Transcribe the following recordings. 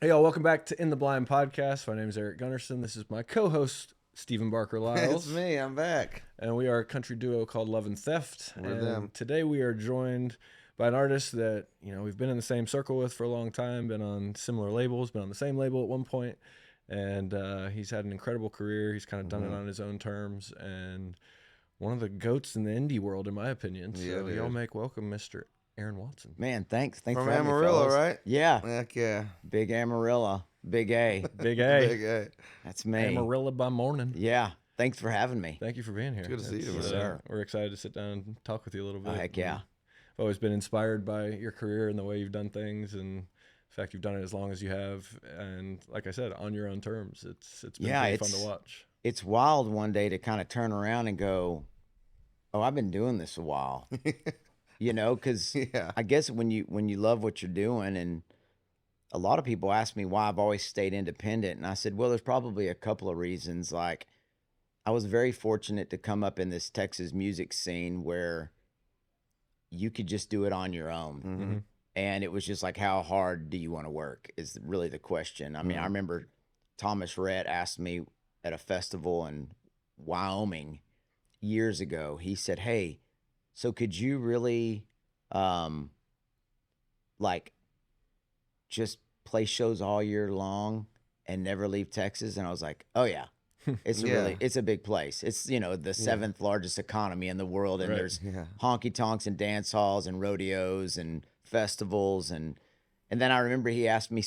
Hey, y'all, welcome back to In the Blind podcast. My name is Eric Gunnarsson. This is my co-host, Stephen Barker Lyles. It's me. I'm back. And we are a country duo called Love and Theft. We're and them. Today we are joined by an artist that, we've been in the same circle with for a long time, been on similar labels, been on the same label at one point, and he's had an incredible career. He's kind of done it on his own terms, and one of the GOATs in the indie world, in my opinion. Yeah, So y'all make welcome Mr. Aaron Watson. Man, thanks From for having me, Amarillo, fellas. right? Yeah, Heck yeah. big Amarillo, big A. Big A. Big A. That's me. Amarillo by morning. Yeah, thanks for having me. Thank you for being here. Good to see you, It's, man. We're excited to sit down and talk with you a little bit. Oh, heck yeah. I've always been inspired by your career and the way you've done things, and the fact you've done it as long as you have, and like I said, on your own terms. It's been pretty fun to watch. It's wild one day to kind of turn around and go, "Oh, I've been doing this a while." Because Yeah. I guess when you love what you're doing, and a lot of people ask me why I've always stayed independent, and I said, well, there's probably a couple of reasons. Like, I was very fortunate to come up in this Texas music scene where you could just do it on your own. Mm-hmm. And it was just like, how hard do you want to work is really the question. I mean, I remember Thomas Rhett asked me at a festival in Wyoming years ago. He said, hey, so could you really just play shows all year long and never leave Texas? And I was like, oh yeah. It's Yeah. it's a big place. It's, the seventh largest economy in the world. And Right. there's Yeah. honky tonks and dance halls and rodeos and festivals. And then I remember he asked me,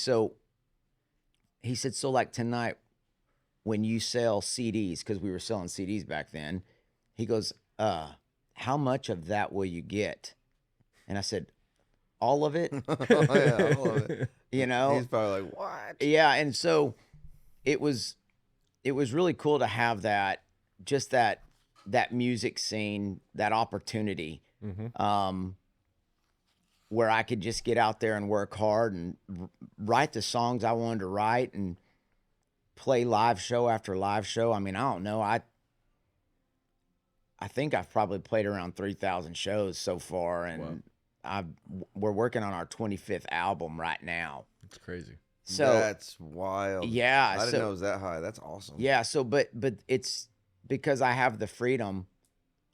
he said, so like tonight when you sell CDs, because we were selling CDs back then, he goes, how much of that will you get? And I said, all of it. Oh, yeah, I love it. He's probably like, what? Yeah, and so it was really cool to have that music scene, that opportunity, where I could just get out there and work hard and write the songs I wanted to write and play live show after live show. I mean, I don't know. I think I've probably played around 3,000 shows so far, and we're working on our 25th album right now. It's crazy. So That's wild. yeah, I didn't know it was that high. That's awesome. yeah. So, but it's because I have the freedom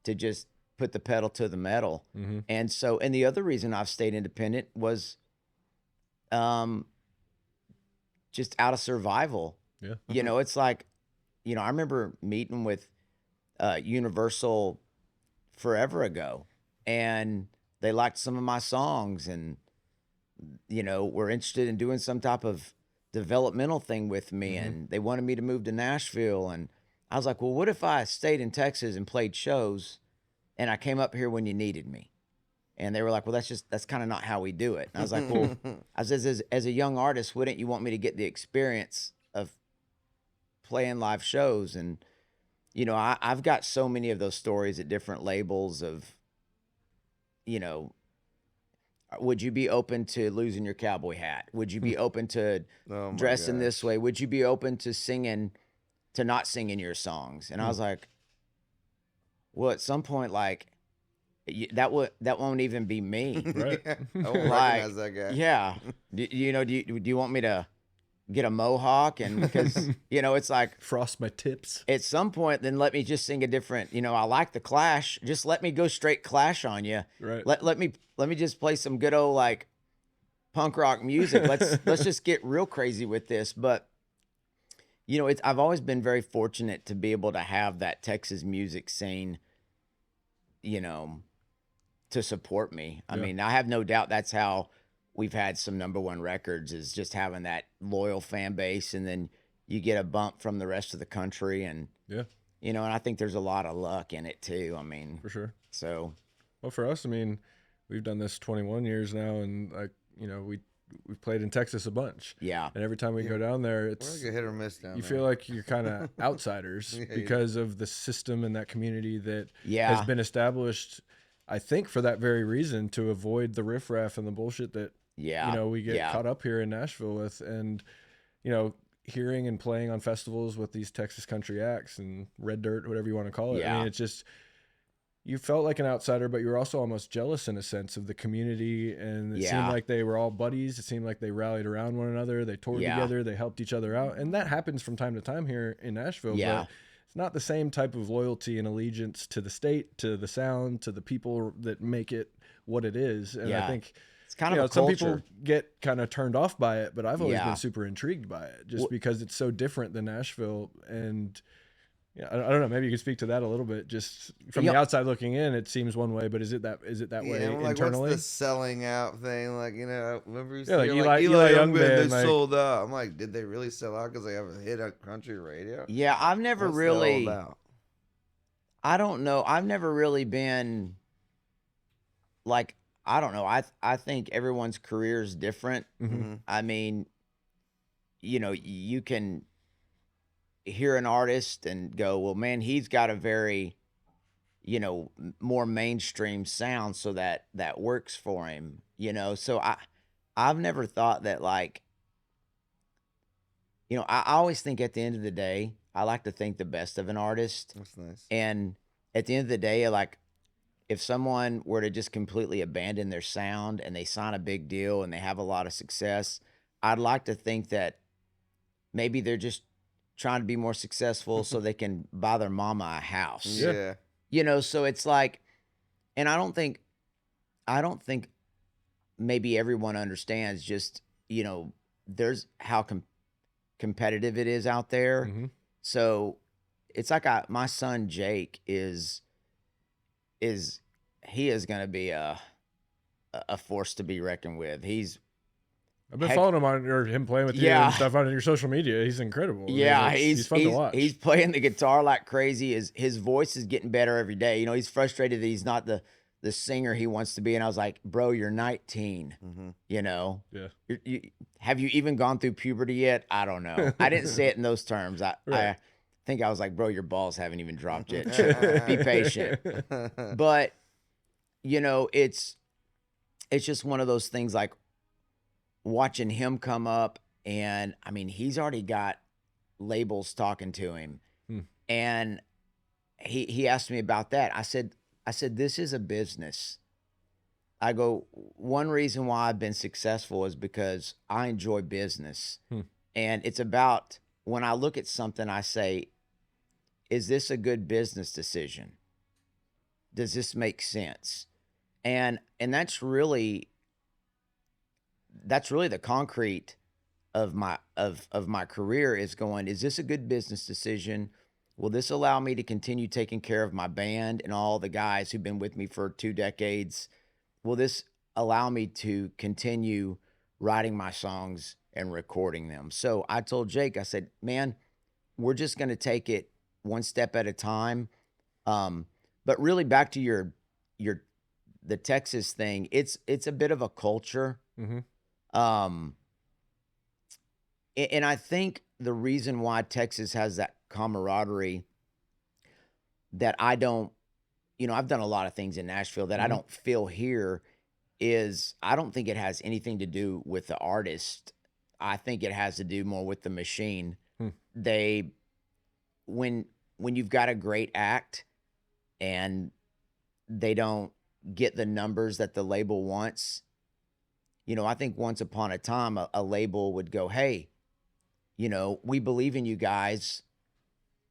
to just put the pedal to the metal, and so, and the other reason I've stayed independent was, just out of survival. Yeah. It's like, I remember meeting with Universal forever ago, and they liked some of my songs, and were interested in doing some type of developmental thing with me, and they wanted me to move to Nashville, and I was like, well, what if I stayed in Texas and played shows, and I came up here when you needed me? And they were like, well, that's kind of not how we do it. And I was like, well, I said, as a young artist, wouldn't you want me to get the experience of playing live shows? And I've got so many of those stories at different labels of, would you be open to losing your cowboy hat? Would you be open to Oh, my dressing gosh. this way? Would you be open to not singing your songs? And I was like, well, at some point, like, that won't even be me. Right. Yeah. I won't Like, recognize that guy. Yeah. Do you want me to get a mohawk? And because, it's like, Frost my tips. at some point, then let me just sing a different, I like the Clash. Just let me go straight Clash on you. Right. Let me just play some good old like punk rock music. Let's just get real crazy with this. But I've always been very fortunate to be able to have that Texas music scene, to support me. I mean, I have no doubt that's how we've had some #1 records, is just having that loyal fan base, and then you get a bump from the rest of the country, and Yeah, and I think there's a lot of luck in it too. I mean, for sure. so Well, for us, I mean, we've done this 21 years now, and we've played in Texas a bunch. yeah. And every time we go down there, We're it's like a hit or miss down you there. feel like you're kind of outsiders Yeah, you because of the system and that community that Yeah. has been established, I think, for that very reason, to avoid the riffraff and the bullshit that Yeah. we get Yeah. caught up here in Nashville with. And hearing and playing on festivals with these Texas country acts and red dirt, whatever you want to call it. I Yeah. mean, it's just you felt like an outsider, but you were also almost jealous in a sense of the community. And it seemed like they were all buddies. It seemed like they rallied around one another. They toured together. They helped each other out. And that happens from time to time here in Nashville. But it's not the same type of loyalty and allegiance to the state, to the sound, to the people that make it what it is. And I think it's kind of a some culture. people get kind of turned off by it, but I've always been super intrigued by it just because it's so different than Nashville. And I don't know. Maybe you could speak to that a little bit. Just from the outside looking in, it seems one way, but is it that way like, internally? What's the selling out thing? Like, remember you see like Eli Young Band, Band, they sold out. I'm like, did they really sell out because they have a hit on country radio? Yeah, I've never What's really. that all about? I don't know. I've never really been like. I don't know. I think everyone's career is different. I mean, you can hear an artist and go, well, man, he's got a very, more mainstream sound, so that works for him, So I've never thought that, like, I always think at the end of the day, I like to think the best of an artist. That's nice. And at the end of the day, like, if someone were to just completely abandon their sound and they sign a big deal and they have a lot of success, I'd like to think that maybe they're just trying to be more successful so they can buy their mama a house. Yeah. So it's like, and I don't think maybe everyone understands just, there's how competitive it is out there. So it's like my son Jake is going to be a force to be reckoned with. I've been following him on him playing with you and stuff on your social media. He's incredible. Yeah, he's fun to watch. He's playing the guitar like crazy. His voice is getting better every day. He's frustrated that he's not the singer he wants to be. And I was like, bro, you're 19. Yeah. Have you even gone through puberty yet? I don't know. I didn't say it in those terms. I think I was like, bro, your balls haven't even dropped yet. Be patient. But it's just one of those things, like watching him come up, and I mean, he's already got labels talking to him. And he asked me about that. I said, this is a business. I go, one reason why I've been successful is because I enjoy business. And it's about, when I look at something, I say, is this a good business decision? Does this make sense? And that's really the concrete of my career, is going, is this a good business decision? Will this allow me to continue taking care of my band and all the guys who've been with me for 2 decades? Will this allow me to continue writing my songs and recording them? So I told Jake, I said, man, we're just going to take it one step at a time. But really, back to the Texas thing, it's a bit of a culture. And I think the reason why Texas has that camaraderie that I don't, I've done a lot of things in Nashville that I don't feel here, is I don't think it has anything to do with the artist. I think it has to do more with the machine. When you've got a great act and they don't get the numbers that the label wants, I think once upon a time a label would go, hey, we believe in you guys.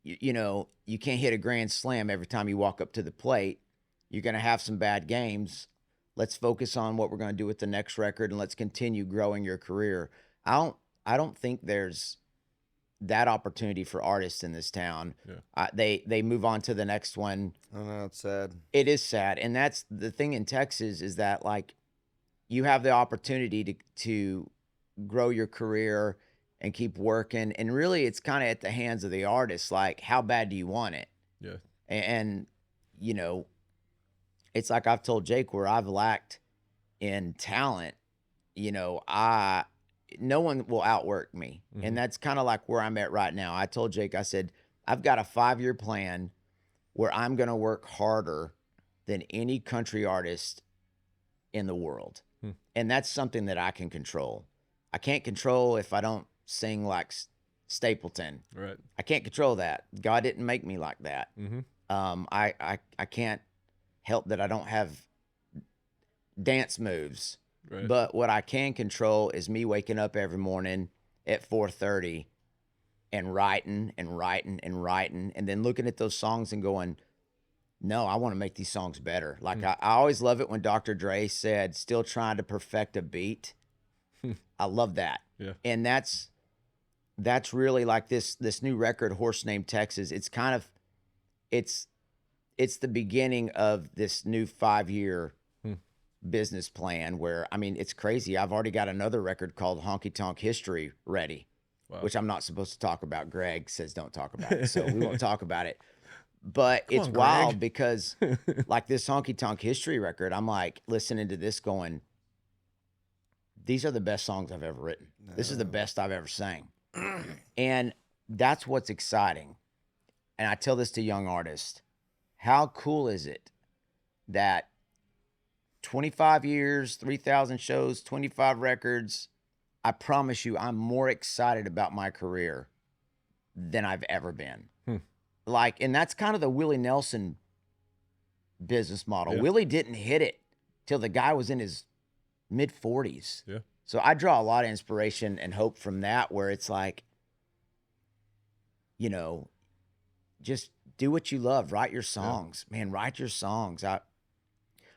You can't hit a grand slam every time you walk up to the plate. You're going to have some bad games. Let's focus on what we're going to do with the next record, and let's continue growing your career. I don't think there's that opportunity for artists in this town. They move on to the next one. I know, it's sad. It is sad. And that's the thing in Texas, is that, like, you have the opportunity to grow your career and keep working. And really, it's kind of at the hands of the artist. Like, how bad do you want it? Yeah. And it's like I've told Jake, where I've lacked in talent, no one will outwork me. And that's kind of like where I'm at right now. I told Jake, I said, I've got a 5-year plan where I'm going to work harder than any country artist in the world. And that's something that I can control. I can't control if I don't sing like Stapleton. Right. I can't control that. God didn't make me like that. I can't help that I don't have dance moves. Right. But what I can control is me waking up every morning at 4:30 and writing and writing and writing, and then looking at those songs and going, no, I want to make these songs better. Like I always love it when Dr. Dre said, still trying to perfect a beat. I love that. Yeah. And that's really like this new record, Horse Named Texas. It's kind of, it's the beginning of this new 5-year business plan where, I mean, it's crazy. I've already got another record called Honky Tonk History ready, which I'm not supposed to talk about. Greg says don't talk about it, so we won't talk about it. But it's wild because like this Honky Tonk History record, I'm like listening to this going, these are the best songs I've ever written. This is the best I've ever sang. And that's what's exciting. And I tell this to young artists. How cool is it that 25 years, 3,000 shows, 25 records, I promise you I'm more excited about my career than I've ever been. Like, and that's kind of the Willie Nelson business model. Yeah. Willie didn't hit it till the guy was in his mid-40s. Yeah. So I draw a lot of inspiration and hope from that, where it's like, you know, just do what you love. Write your songs, man. Write your songs. I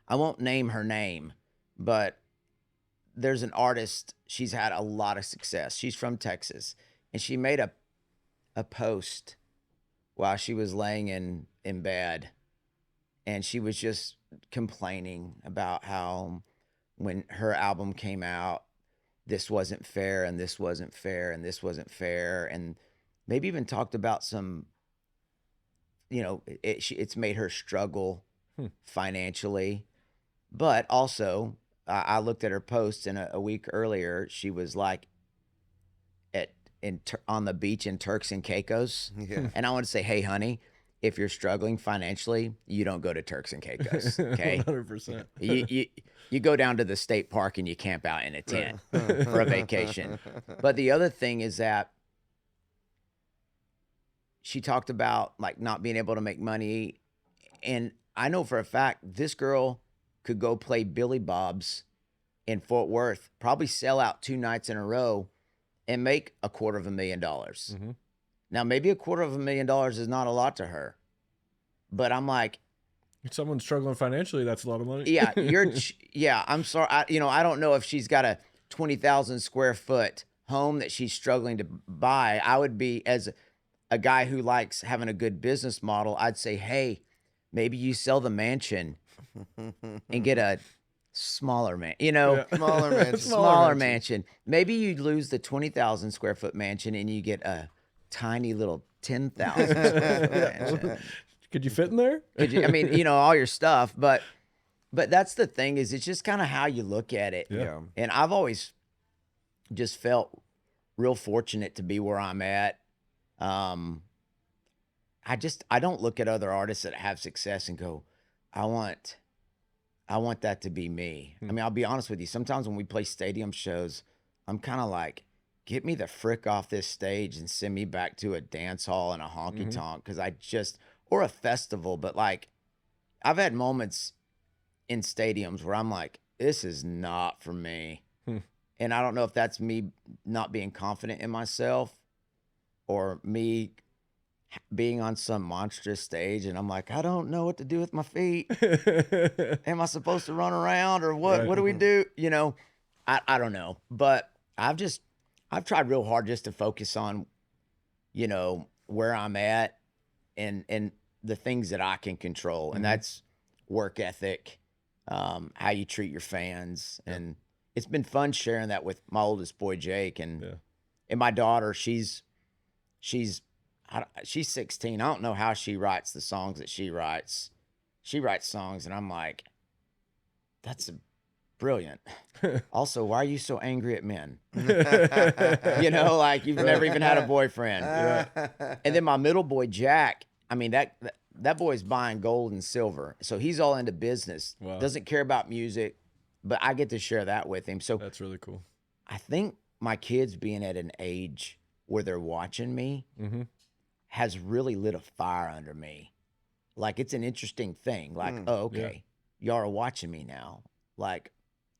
won't name her name, but there's an artist. She's had a lot of success. She's from Texas, and she made a post while she was laying in bed, and she was just complaining about how when her album came out, this wasn't fair, and this wasn't fair, and this wasn't fair, and maybe even talked about some, you know, it's made her struggle financially. But also, I looked at her post, and a week earlier, she was like on the beach in Turks and Caicos. Yeah. And I want to say, hey, honey, if you're struggling financially, you don't go to Turks and Caicos, okay? 100%. You go down to the state park and you camp out in a tent for a vacation. But the other thing is that she talked about like not being able to make money. And I know for a fact this girl could go play Billy Bob's in Fort Worth, probably sell out 2 nights in a row and make $250,000. Now, maybe $250,000 is not a lot to her, but I'm like, if someone's struggling financially, that's a lot of money. Yeah, I'm sorry. I don't know if she's got a 20,000 square foot home that she's struggling to buy. I would be, as a guy who likes having a good business model, I'd say, hey, maybe you sell the mansion and get a smaller smaller mansion. Maybe you lose the 20,000 square foot mansion and you get a tiny little 10,000 square foot mansion. Could you fit in there? I mean, all your stuff, but that's the thing, is it's just kind of how you look at it. Yeah. And I've always just felt real fortunate to be where I'm at. I don't look at other artists that have success and go, I want that to be me. I mean, I'll be honest with you. Sometimes when we play stadium shows, I'm kind of like, get me the frick off this stage and send me back to a dance hall and a honky tonk. Or a festival. But like, I've had moments in stadiums where I'm like, this is not for me. And I don't know if that's me not being confident in myself or me being on some monstrous stage and I'm like, I don't know what to do with my feet. Am I supposed to run around or what? Right. What do we do? I don't know. But I've tried real hard just to focus on, where I'm at and the things that I can control. And that's work ethic, how you treat your fans. Yeah. And it's been fun sharing that with my oldest boy, Jake. And my daughter, she's 16. I don't know how she writes the songs that she writes. She writes songs and I'm like, that's brilliant. Also, why are you so angry at men? Like you've never even had a boyfriend. Yeah. And then my middle boy, Jack, I mean, that boy's buying gold and silver. So he's all into business. Wow. Doesn't care about music, but I get to share that with him. So that's really cool. I think my kids being at an age where they're watching me has really lit a fire under me Like, it's an interesting thing. Like, Mm, oh, okay, y'all are watching me now. Like,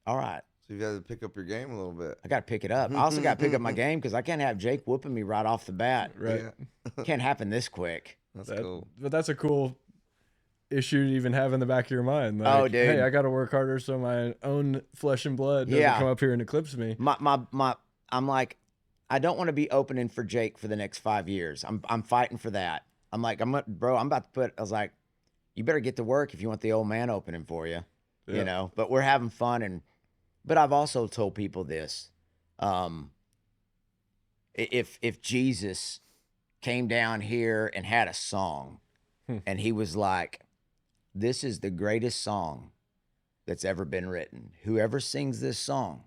all right, So you got to pick up your game a little bit. I got to pick it up. I also got to pick up my game because I can't have Jake whooping me right off the bat. Right. Yeah. Can't happen this quick. That's cool. But that's a cool issue to even have in the back of your mind. Like, Oh, dude. hey, I got to work harder so my own flesh and blood doesn't Yeah. come up here and eclipse me. I'm like, I don't want to be opening for Jake for the next 5 years. I'm fighting for that. I'm like, I'm about to put. I was like, you better get to work if you want the old man opening for you. Yeah. You know. But we're having fun, but I've also told people this. If Jesus came down here and had a song, and he was like, this is the greatest song that's ever been written. Whoever sings this song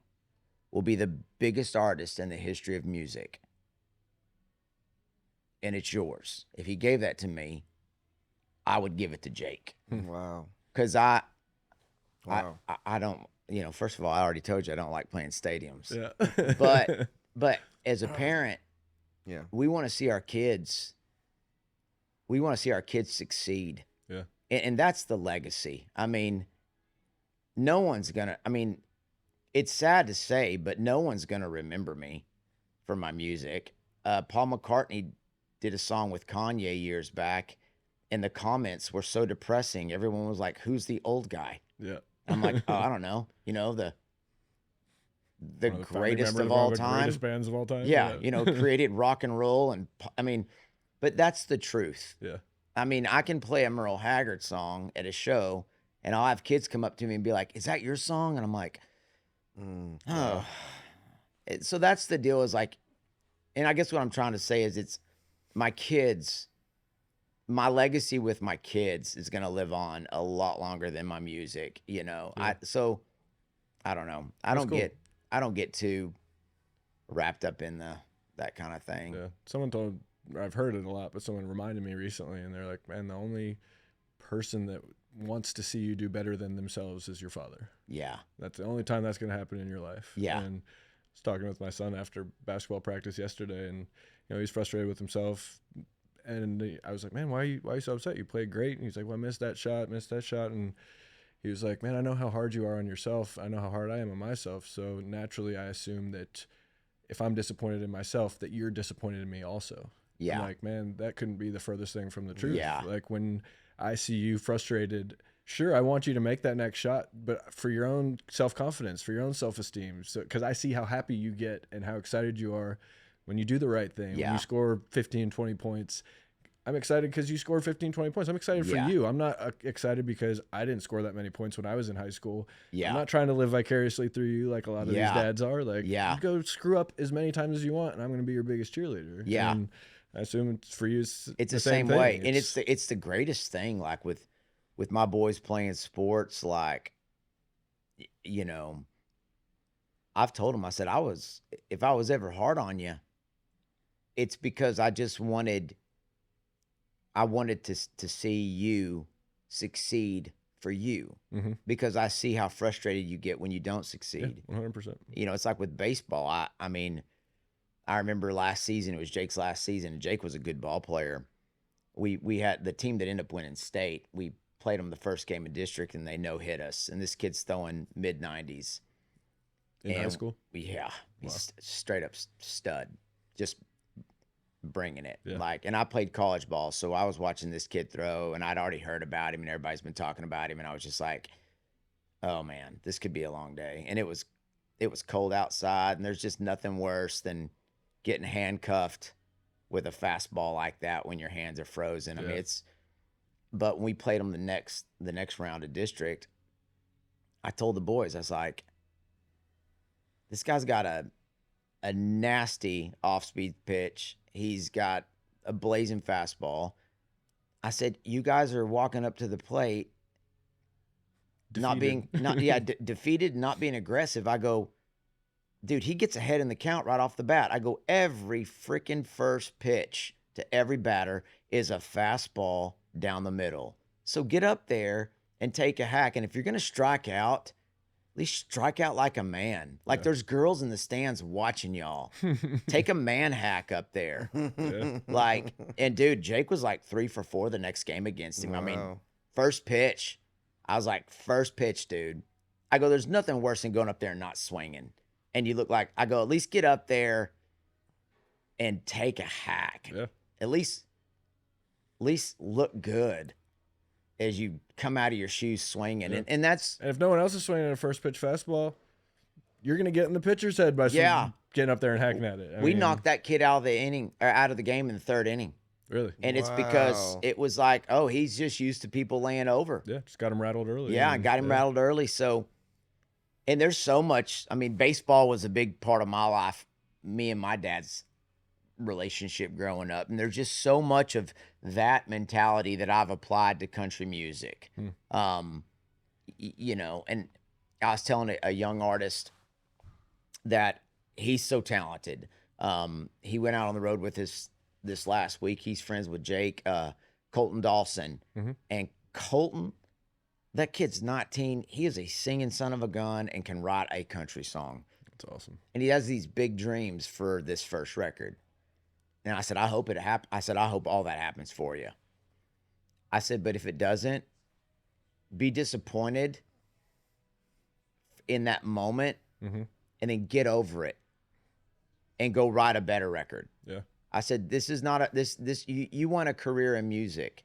will be the biggest artist in the history of music. And it's yours. If he gave that to me, I would give it to Jake. Wow. Because Wow. I don't, first of all, I already told you I don't like playing stadiums. Yeah. But as a parent, Yeah. we want to see our kids succeed. Yeah. And that's the legacy. I mean, no one's gonna, it's sad to say, but no one's gonna remember me for my music. Paul McCartney did a song with Kanye years back, and the comments were so depressing. Everyone was like, who's the old guy? Yeah. I'm like, oh, I don't know. The One of the founding greatest members of all one the time. Greatest bands of all time. Yeah, created rock and roll. But that's the truth. Yeah. I can play a Merle Haggard song at a show, and I'll have kids come up to me and be like, is that your song? And I'm like, oh. So that's the deal, is like, and I guess what I'm trying to say is it's my kids, my legacy with my kids is going to live on a lot longer than my music, Yeah. I don't know. I don't get too wrapped up in that kind of thing. Yeah. I've heard it a lot, but someone reminded me recently, and they're like, man, the only person that wants to see you do better than themselves is your father. Yeah. That's the only time that's going to happen in your life. Yeah. And I was talking with my son after basketball practice yesterday, and he's frustrated with himself. And I was like, man, why are you so upset? You played great. And he's like, well, I missed that shot. And he was like, man, I know how hard you are on yourself. I know how hard I am on myself. So naturally, I assume that if I'm disappointed in myself, that you're disappointed in me also. Yeah. I'm like, man, that couldn't be the furthest thing from the truth. Yeah. Like, when I see you frustrated, sure, I want you to make that next shot, but for your own self-confidence, for your own self-esteem. So, because I see how happy you get and how excited you are when you do the right thing, when you score 15, 20 points. I'm excited because you scored 15, 20 points. I'm excited for you. I'm not excited because I didn't score that many points when I was in high school. Yeah. I'm not trying to live vicariously through you like a lot of these dads are. Like, you go screw up as many times as you want, and I'm going to be your biggest cheerleader. Yeah. And I assume for you, it's the same way. thing. And it's the greatest thing, like with my boys playing sports, like, I've told them, I said, if I was ever hard on you, it's because I wanted to see you succeed for you, because I see how frustrated you get when you don't succeed. Yeah, 100%. It's like with baseball. I remember last season, it was Jake's last season, and Jake was a good ball player. We had the team that ended up winning state. We played them the first game of district, and they no-hit us. And this kid's throwing mid-90s. In high school? Yeah. Wow. He's straight up stud. Just bringing it. Yeah. And I played college ball, so I was watching this kid throw, and I'd already heard about him, and everybody's been talking about him, and I was just like, oh man, this could be a long day. And it was cold outside, and there's just nothing worse than getting handcuffed with a fastball like that when your hands are frozen. I mean, but when we played them the next round of district, I told the boys, I was like, this guy's got a nasty off-speed pitch. He's got a blazing fastball. I said, you guys are walking up to the plate, defeated, not being aggressive. I go, dude, he gets ahead in the count right off the bat. I go, every freaking first pitch to every batter is a fastball down the middle. So get up there and take a hack. And if you're going to strike out, least strike out like a man. Like there's girls in the stands watching y'all. Take a man hack up there. Yeah. Like, and dude, Jake was like 3 for 4 the next game against him. Wow. I mean, first pitch, I was like, first pitch, dude. I go, there's nothing worse than going up there and not swinging. And you look like, I go, at least get up there and take a hack. Yeah. At least look good as you come out of your shoes swinging. Yeah. And that's, And if no one else is swinging a first pitch fastball, you're gonna get in the pitcher's head by getting up there and hacking at it. I we mean, knocked that kid out of the inning or out of the game in the 3rd inning. Really. And it's because Wow. it was like, oh, he's just used to people laying over. Yeah, just got him rattled early. Yeah, I got him rattled early. So, and there's so much. I mean, baseball was a big part of my life, me and my dad's relationship growing up. And there's just so much of that mentality that I've applied to country music. You know, and I was telling a young artist that he's so talented. He went out on the road with this last week. He's friends with Jake, Colton Dawson. And Colton, that kid's 19. He is a singing son of a gun and can write a country song. That's awesome. And he has these big dreams for this first record. And I said, I hope it happens. I said, I hope all that happens for you. I said, but if it doesn't, be disappointed in that moment and then get over it and go write a better record. Yeah. I said, this is not you want a career in music.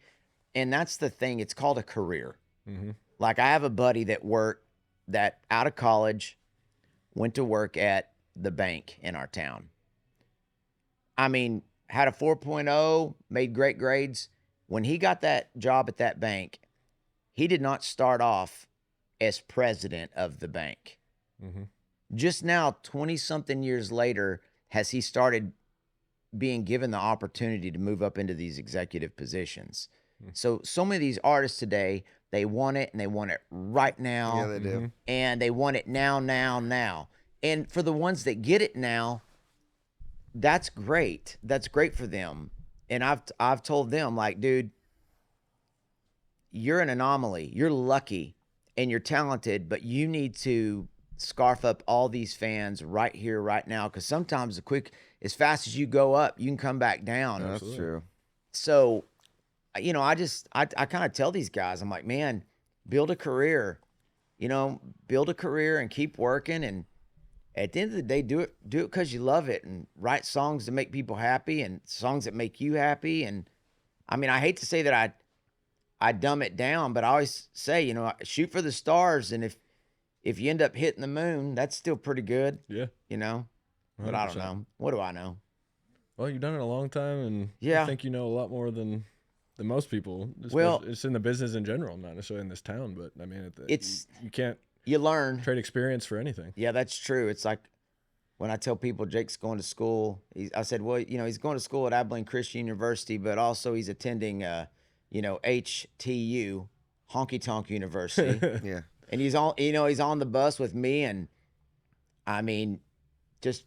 And that's the thing. It's called a career. Like I have a buddy that out of college went to work at the bank in our town. I mean, had a 4.0, made great grades. When he got that job at that bank, he did not start off as president of the bank. Just now, 20-something years later, has he started being given the opportunity to move up into these executive positions. So many of these artists today, they want it and they want it right now. Yeah, they do. And they want it now, now, now. And for the ones that get it now, that's great. That's great for them. And I've told them, like, dude, you're an anomaly. You're lucky and you're talented, but you need to scarf up all these fans right here, right now. Because sometimes as fast as you go up, you can come back down. That's true. So, you know, I kind of tell these guys, I'm like, man, build a career, build a career and keep working. And at the end of the day, do it because you love it and write songs to make people happy and songs that make you happy. And I mean, I hate to say that I dumb it down, but I always say, shoot for the stars. And if you end up hitting the moon, that's still pretty good. Yeah. But I don't know. What do I know? Well, you've done it a long time, and Yeah. I think you know a lot more than most people. Well, it's in the business in general, not necessarily in this town, but I mean, you can't you learn. trade experience for anything. Yeah, that's true. It's like when I tell people Jake's going to school, I said, well, he's going to school at Abilene Christian University, but also he's attending, HTU, Honky Tonk University. Yeah. And he's on the bus with me, and I mean, just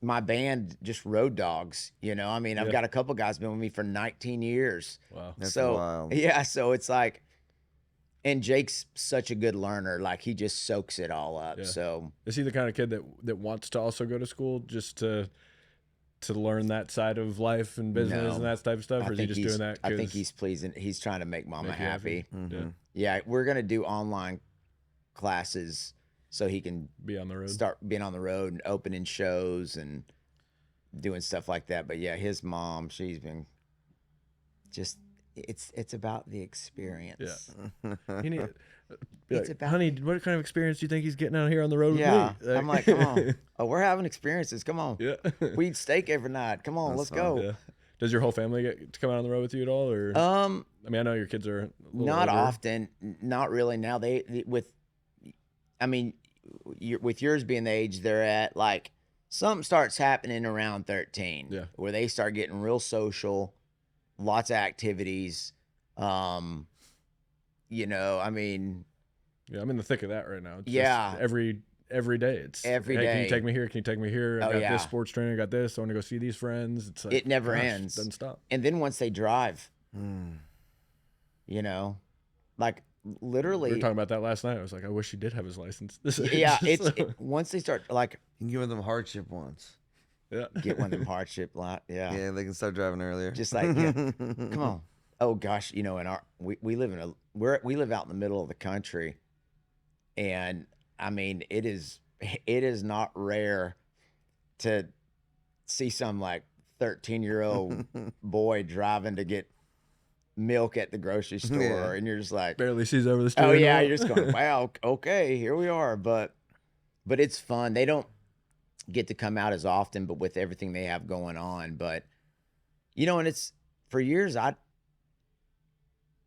my band, just Road Dogs. I mean, I've got a couple guys been with me for 19 years. Wow. That's so wild. yeah, so it's like, and Jake's such a good learner. Like he just soaks it all up. Yeah. So Is he the kind of kid that wants to also go to school just to learn that side of life and business No. and that type of stuff, or is he just doing that? I think 'cause he's pleasing. He's trying to make mama make you happy. Yeah. Yeah, we're gonna do online classes so he can Be on the road. start being on the road and opening shows and doing stuff like that. But yeah, his mom, she's been just it's about the experience. Yeah. You need, be It's like, about- honey, what kind of experience do you think he's getting out here on the road Yeah. with me? I'm like, come on. Oh, we're having experiences. Come on. Yeah. We eat steak every night. Come on, That's let's go. Yeah. Does your whole family get to come out on the road with you at all, or? I mean, I know your kids are a little Not older. often. Not really. Now with yours being the age they're at, like something starts happening around 13. Yeah. Where they start getting real social, lots of activities. I mean, Yeah, I'm in the thick of that right now. It's Yeah. just every day. It's Every hey, Can day. you take me here? Can you take me here? I Oh, got yeah. this sports training. I got this. I want to go see these friends. It's like, It never gosh, ends. Doesn't stop. and then once they drive, Mm. like literally. We were talking about that last night. I was like, I wish he did have his license. Yeah, once they start like You can give them hardship once. Yeah. get one of them hardship lot. Yeah. Yeah, they can start driving earlier. Just like, yeah, come on. Oh gosh, you know, in our we live in a we live out in the middle of the country, and I mean it is not rare to see some like 13-year-old boy driving to get milk at the grocery store, Yeah. and you're just like, Barely sees over the oh steering yeah, wheel. you're just going, wow, okay, here we are. But it's fun. They don't get to come out as often, but with everything they have going on. But you know, and it's for years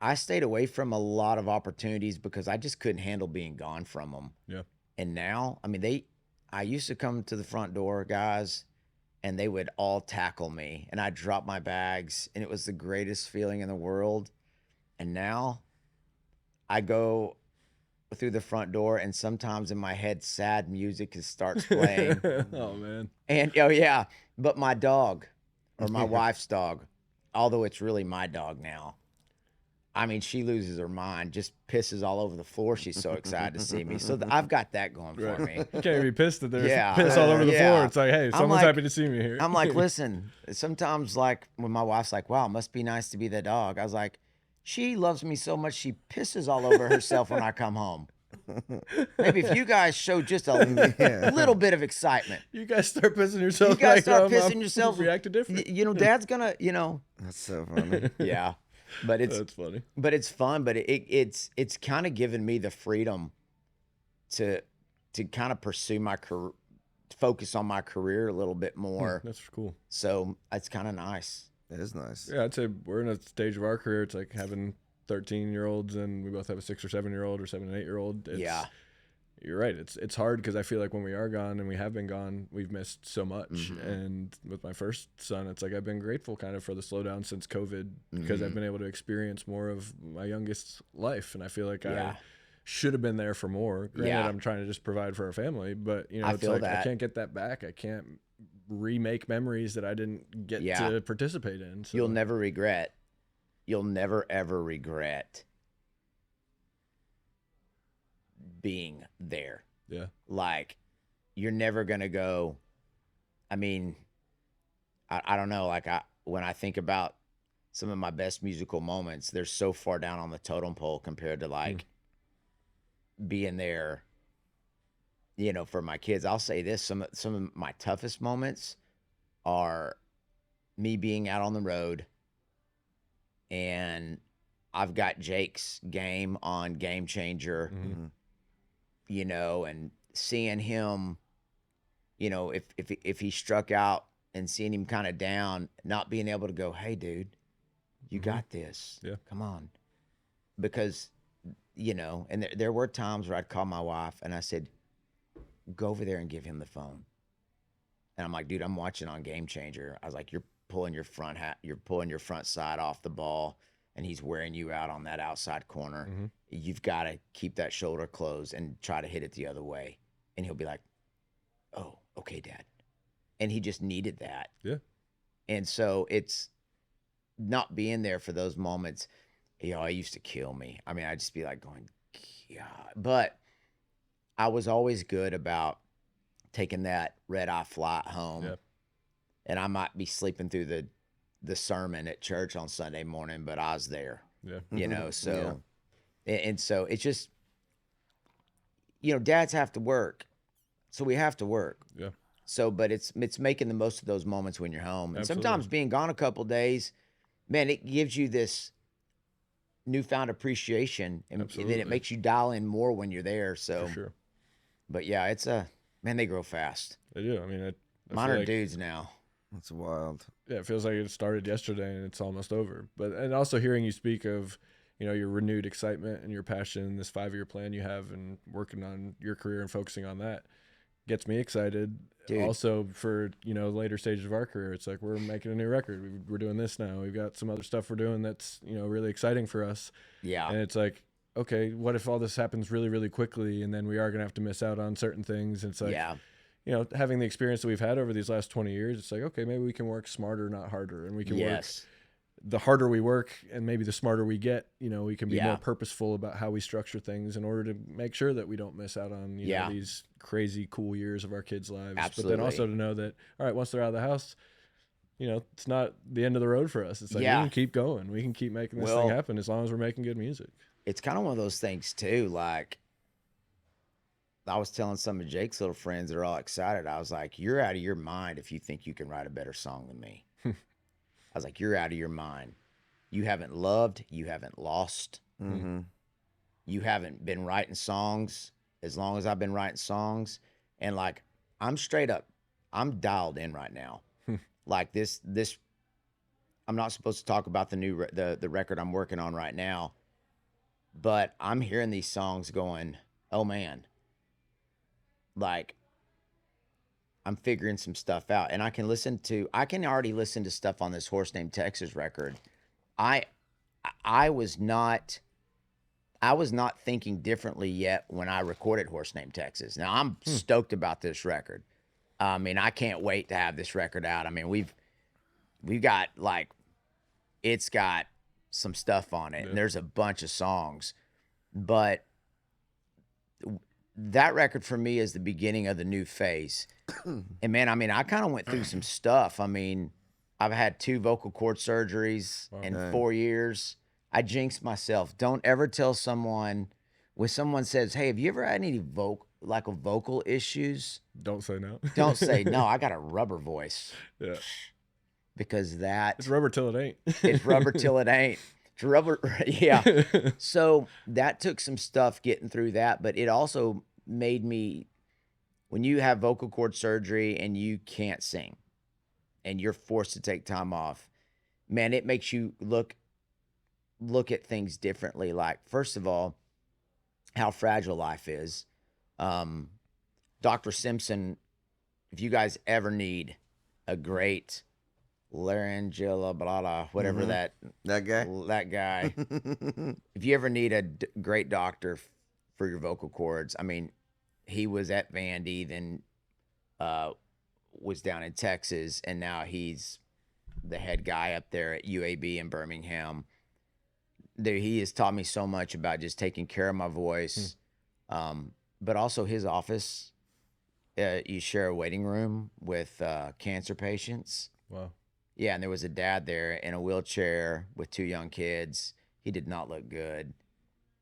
I stayed away from a lot of opportunities because I just couldn't handle being gone from them. Yeah. And now, I mean, I used to come to the front door, guys, and they would all tackle me, and I'd drop my bags, and it was the greatest feeling in the world. And now I go through the front door, and sometimes in my head, sad music starts playing. Oh man. And oh yeah, but my dog, or my wife's dog, although it's really my dog now, I mean, she loses her mind, just pisses all over the floor. She's so excited to see me. So I've got that going for me. You can't be pissed that there's Yeah. piss all over the Yeah. floor. It's like, hey, someone's like- happy to see me here. I'm like, listen, sometimes like when my wife's like, wow, it must be nice to be the dog. I was like, she loves me so much, she pisses all over herself when I come home. Maybe if you guys show just a little bit of excitement. You guys start pissing yourself. You guys like, start Mom, pissing yourself. React different. You know, Dad's gonna, you know. That's so funny. Yeah. But That's funny. But it's fun. But it's kind of given me the freedom to kind of pursue my career, focus on my career a little bit more. That's cool. So it's kind of nice. It is nice. Yeah, I'd say we're in a stage of our career. It's like having 13-year-olds, and we both have a 6 or 7-year-old or 7 and 8-year-old. Yeah. You're right. It's hard because I feel like when we are gone, and we have been gone, we've missed so much. Mm-hmm. And with my first son, it's like I've been grateful kind of for the slowdown since COVID because Mm-hmm. I've been able to experience more of my youngest's life, and I feel like Yeah. I should have been there for more. Granted, Yeah. I'm trying to just provide for our family, but you know, I it's feel like I that. can't get that back. I can't remake memories that I didn't get Yeah. to participate in. So. You'll never regret. You'll never ever regret being there. Yeah. Like, you're never gonna go. I mean, I don't know. Like, when I think about some of my best musical moments, they're so far down on the totem pole compared to like being there. You know, for my kids, I'll say this: some of my toughest moments are me being out on the road, and I've got Jake's game on Game Changer. Mm-hmm. You know, and seeing him, you know, if he struck out and seeing him kind of down, not being able to go, hey, dude, you got this. Yeah. Come on. Because, you know, and there were times where I'd call my wife and I said, go over there and give him the phone. And I'm like, dude, I'm watching on Game Changer. I was like, you're pulling your front side off the ball, and he's wearing you out on that outside corner. Mm-hmm. You've got to keep that shoulder closed and try to hit it the other way. And he'll be like, oh, okay, Dad. And he just needed that. Yeah. And so it's not being there for those moments. You know, it used to kill me. I mean, I'd just be like going, God. But I was always good about taking that red-eye flight home. Yep. And I might be sleeping through the sermon at church on Sunday morning, but I was there. Yeah. You know, so and so it's just, you know, dads have to work, so we have to work. Yeah. So, but it's making the most of those moments when you're home, and Absolutely. sometimes being gone a couple days, man, it gives you this newfound appreciation, and then Absolutely. it makes you dial in more when you're there. So, For sure. but yeah, it's man, they grow fast. They do. I mean, I Mine feel are like, dudes now. That's wild. yeah, it feels like it started yesterday and it's almost over. But and also hearing you speak of, you know, your renewed excitement and your passion, this 5-year plan you have, and working on your career and focusing on that gets me excited. Dude. Also for, you know, later stages of our career, it's like we're making a new record. We're doing this now. We've got some other stuff we're doing that's, you know, really exciting for us. Yeah, And it's like, okay, what if all this happens really, really quickly, and then we are gonna have to miss out on certain things? It's like, yeah, you know, having the experience that we've had over these last 20 years, it's like, okay, maybe we can work smarter, not harder, and we can work yes, the harder we work and maybe the smarter we get, you know, we can be Yeah. more purposeful about how we structure things in order to make sure that we don't miss out on, you know, these crazy cool years of our kids' lives. Absolutely. But then also to know that, all right, once they're out of the house, you know, it's not the end of the road for us. It's like we can keep going. We can keep making this thing happen as long as we're making good music. It's kind of one of those things too. Like I was telling some of Jake's little friends that are all excited. I was like, you're out of your mind if you think you can write a better song than me. I was like, you're out of your mind. You haven't loved. You haven't lost. Mm-hmm. You haven't been writing songs as long as I've been writing songs. And like, I'm straight up, I'm dialed in right now. Like this, I'm not supposed to talk about the new, the record I'm working on right now, but I'm hearing these songs going, oh man, like I'm figuring some stuff out, and I can already listen to stuff on this Horse Named Texas record. I was not thinking differently yet when I recorded Horse Named Texas. Now I'm stoked about this record. I mean, I can't wait to have this record out. I mean, we've got like, it's got some stuff on it, and there's a bunch of songs, but that record for me is the beginning of the new phase. And man, I mean, I kind of went through some stuff. I mean, I've had 2 vocal cord surgeries in 4 years. I jinxed myself. Don't ever tell someone, when someone says, hey, have you ever had any vocal issues? Don't say no. Don't say no. I got a rubber voice. Yeah. Because it's rubber till it ain't. It's rubber till it ain't. It's rubber. Yeah. So that took some stuff getting through that, but it also made me, when you have vocal cord surgery and you can't sing and you're forced to take time off, man, it makes you look at things differently. Like, first of all, how fragile life is. Dr. Simpson, if you guys ever need a great laryngeal, blah, blah, whatever that guy, if you ever need a great doctor for your vocal cords, I mean, he was at Vandy, then was down in Texas, and now he's the head guy up there at UAB in Birmingham. Dude, he has taught me so much about just taking care of my voice. But also his office, you share a waiting room with cancer patients. Wow. Yeah, and there was a dad there in a wheelchair with 2 young kids. He did not look good.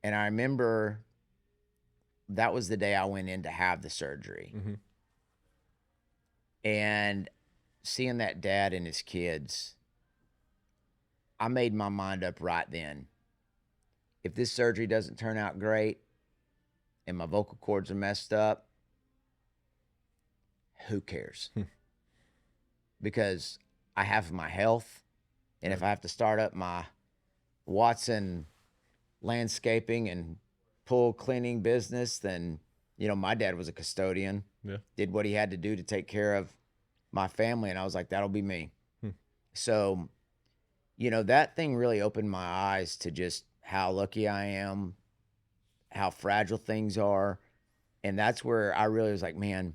And I remember that was the day I went in to have the surgery. Mm-hmm. And seeing that dad and his kids, I made my mind up right then. If this surgery doesn't turn out great and my vocal cords are messed up, who cares? Because I have my health, and if I have to start up my Watson landscaping and pool cleaning business, then, you know, my dad was a custodian, did what he had to do to take care of my family, and I was like, that'll be me. So, you know, that thing really opened my eyes to just how lucky I am, how fragile things are, and that's where I really was like, man,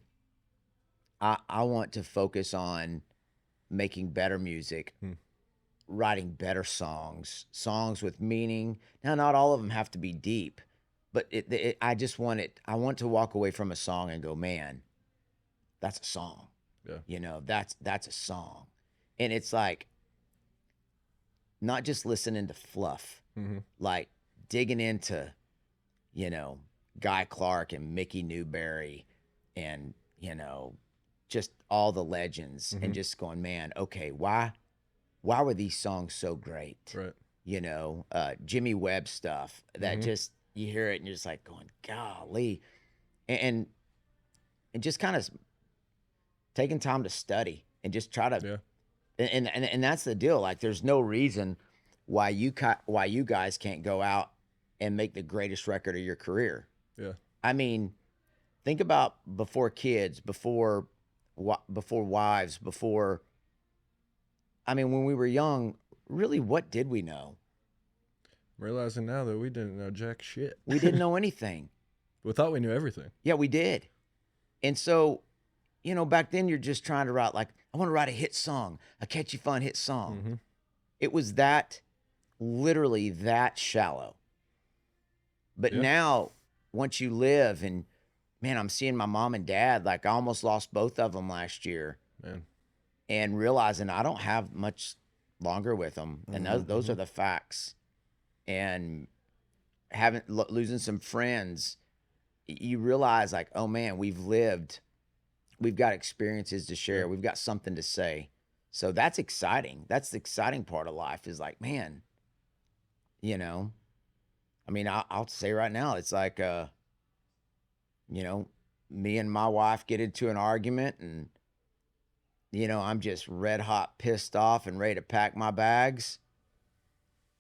I want to focus on making better music, writing better songs with meaning. Now, not all of them have to be deep, but I want to walk away from a song and go, man, that's a song. Yeah. You know, that's a song. And it's like, not just listening to fluff, like digging into, you know, Guy Clark and Mickey Newberry and, you know, just all the legends, and just going, man, okay, why were these songs so great? Right. You know, Jimmy Webb stuff that just, you hear it and you're just like going, golly. And just kind of taking time to study and just try to, and that's the deal. Like, there's no reason why you guys can't go out and make the greatest record of your career. Yeah. I mean, think about before kids, before wives, I mean, when we were young, really, what did we know? Realizing now that we didn't know jack shit. We didn't know anything. We thought we knew everything. Yeah, we did. And so, you know, back then you're just trying to write, like, I want to write a hit song, a catchy, fun hit song. It was literally that shallow. But Yeah. now, once you live and, man, I'm seeing my mom and dad, like I almost lost both of them last year, Man. and realizing I don't have much longer with them. And those are the facts. And losing some friends, you realize like, oh man, we've got experiences to share. Yeah. We've got something to say. So that's exciting. That's the exciting part of life is like, man, you know, I mean, I'll say right now, it's like, you know, me and my wife get into an argument and, you know, I'm just red hot pissed off and ready to pack my bags.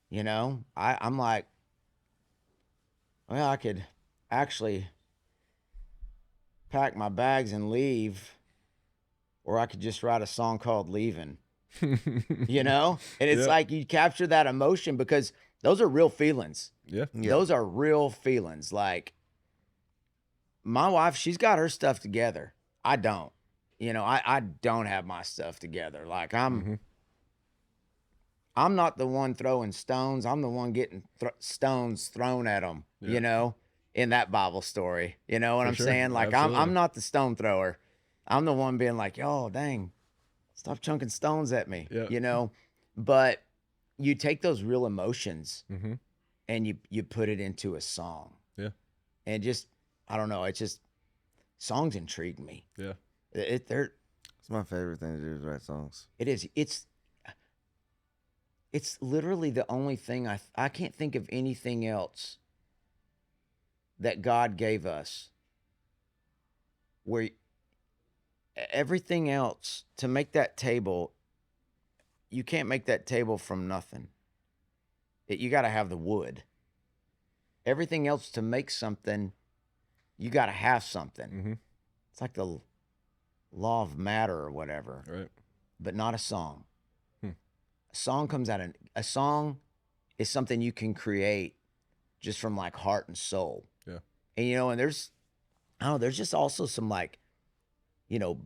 You know, I'm like, well, I could actually pack my bags and leave, or I could just write a song called Leaving, you know? And it's Yeah. like you capture that emotion because those are real feelings. Yeah. Those are real feelings. Like my wife, she's got her stuff together. I don't. You know, I don't have my stuff together. Like I'm not the one throwing stones. I'm the one getting stones thrown at them, Yeah. you know, in that Bible story. You know what For I'm sure. saying? Like Absolutely. I'm not the stone thrower. I'm the one being like, oh, dang, stop chunking stones at me, Yeah. you know? But you take those real emotions Mm-hmm. and you put it into a song. Yeah. And just, I don't know, it's just, songs intrigue me. Yeah. They're, It's my favorite thing to do is write songs. it is, it's literally the only thing I can't think of anything else that God gave us where everything else to make that table, you can't make that table from nothing. You got to have the wood. Everything else to make something, you got to have something. Mm-hmm. It's like the law of matter or whatever, Right. but not a song. Hmm. A song is something you can create just from like heart and soul. Yeah. And you know, and there's just also some like, you know,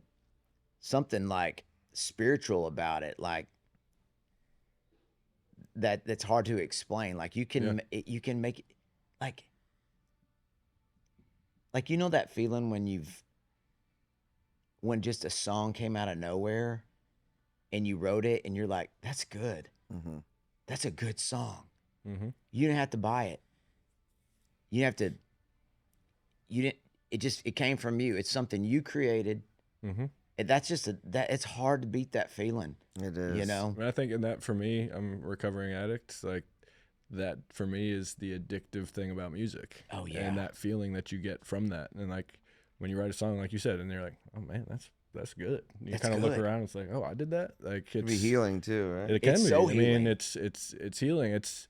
something like spiritual about it, like that's hard to explain. Like you can make it like you know that feeling when just a song came out of nowhere and you wrote it and you're like, that's good. Mm-hmm. That's a good song. Mm-hmm. You didn't have to buy it. It came from you. It's something you created. Mm-hmm. And that's just it's hard to beat that feeling, It is. you know? I think in that for me, I'm a recovering addict. Like that for me is the addictive thing about music. Oh, yeah. And that feeling that you get from that. And like when you write a song, like you said, and you're like, oh man, that's good. And you That's kind of look good. around. It's like, oh, I did that. Like It'd be healing too, right? It can It's be. so I healing. mean, it's healing. It's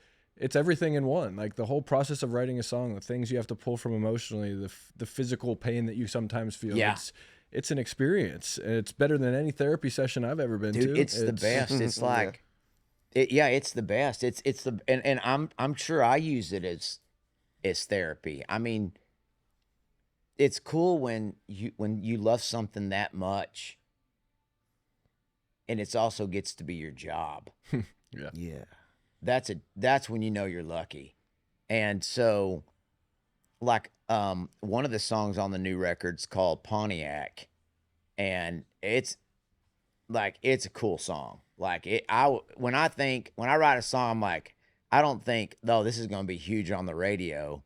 everything in one. Like the whole process of writing a song, the things you have to pull from emotionally, the physical pain that you sometimes feel. Yeah. It's an experience, and it's better than any therapy session I've ever been Dude, to. it's the best. It's Yeah. like it's the best. It's the and I'm sure I use it as therapy. I mean, it's cool when you love something that much and it's also gets to be your job. Yeah. That's when you know you're lucky. And so like one of the songs on the new record's called Pontiac, and it's a cool song. Like when I write a song, I'm like, I don't think, oh, this is going to be huge on the radio.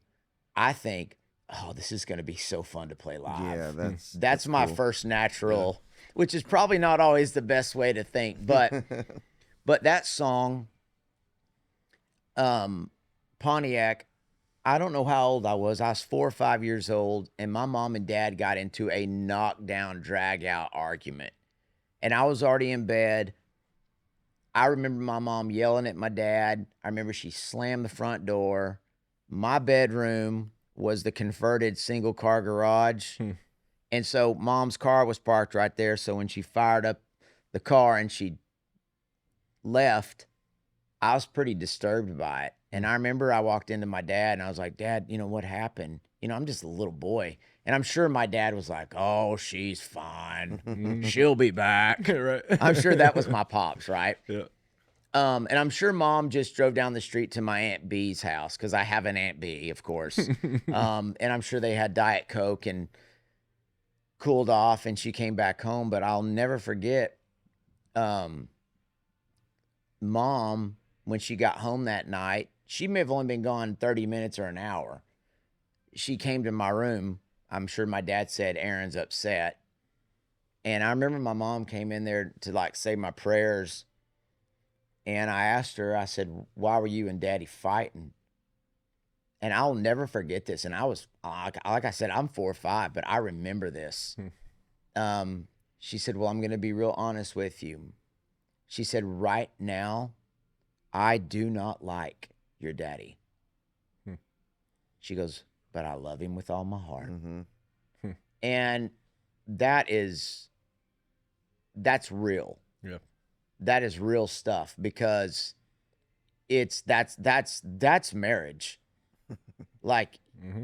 I think, oh, this is going to be so fun to play live. Yeah, That's my cool. first natural, which is probably not always the best way to think, but but that song, Pontiac, I don't know how old I was. I was 4 or 5 years old, and my mom and dad got into a knockdown, drag-out argument. And I was already in bed. I remember my mom yelling at my dad. I remember she slammed the front door. My bedroom was the converted single-car garage. And so mom's car was parked right there. So when she fired up the car and she left, I was pretty disturbed by it. And I remember I walked into my dad and I was like, Dad, you know what happened? You know, I'm just a little boy. And I'm sure my dad was like, oh, she's fine. She'll be back. right. I'm sure that was my pops, right? Yeah. And I'm sure mom just drove down the street to my Aunt B's house, because I have an Aunt B, of course. And I'm sure they had Diet Coke and cooled off, and she came back home. But I'll never forget, mom, when she got home that night, she may have only been gone 30 minutes or an hour. She came to my room. I'm sure my dad said, Aaron's upset. And I remember my mom came in there to like say my prayers. And I asked her, I said, why were you and daddy fighting? And I'll never forget this. And I was, like I said, I'm 4 or 5, but I remember this. She said, well, I'm going to be real honest with you. She said, right now, I do not like your daddy. She goes, but I love him with all my heart. And that's real. Yeah. That is real stuff, because that's marriage. Like,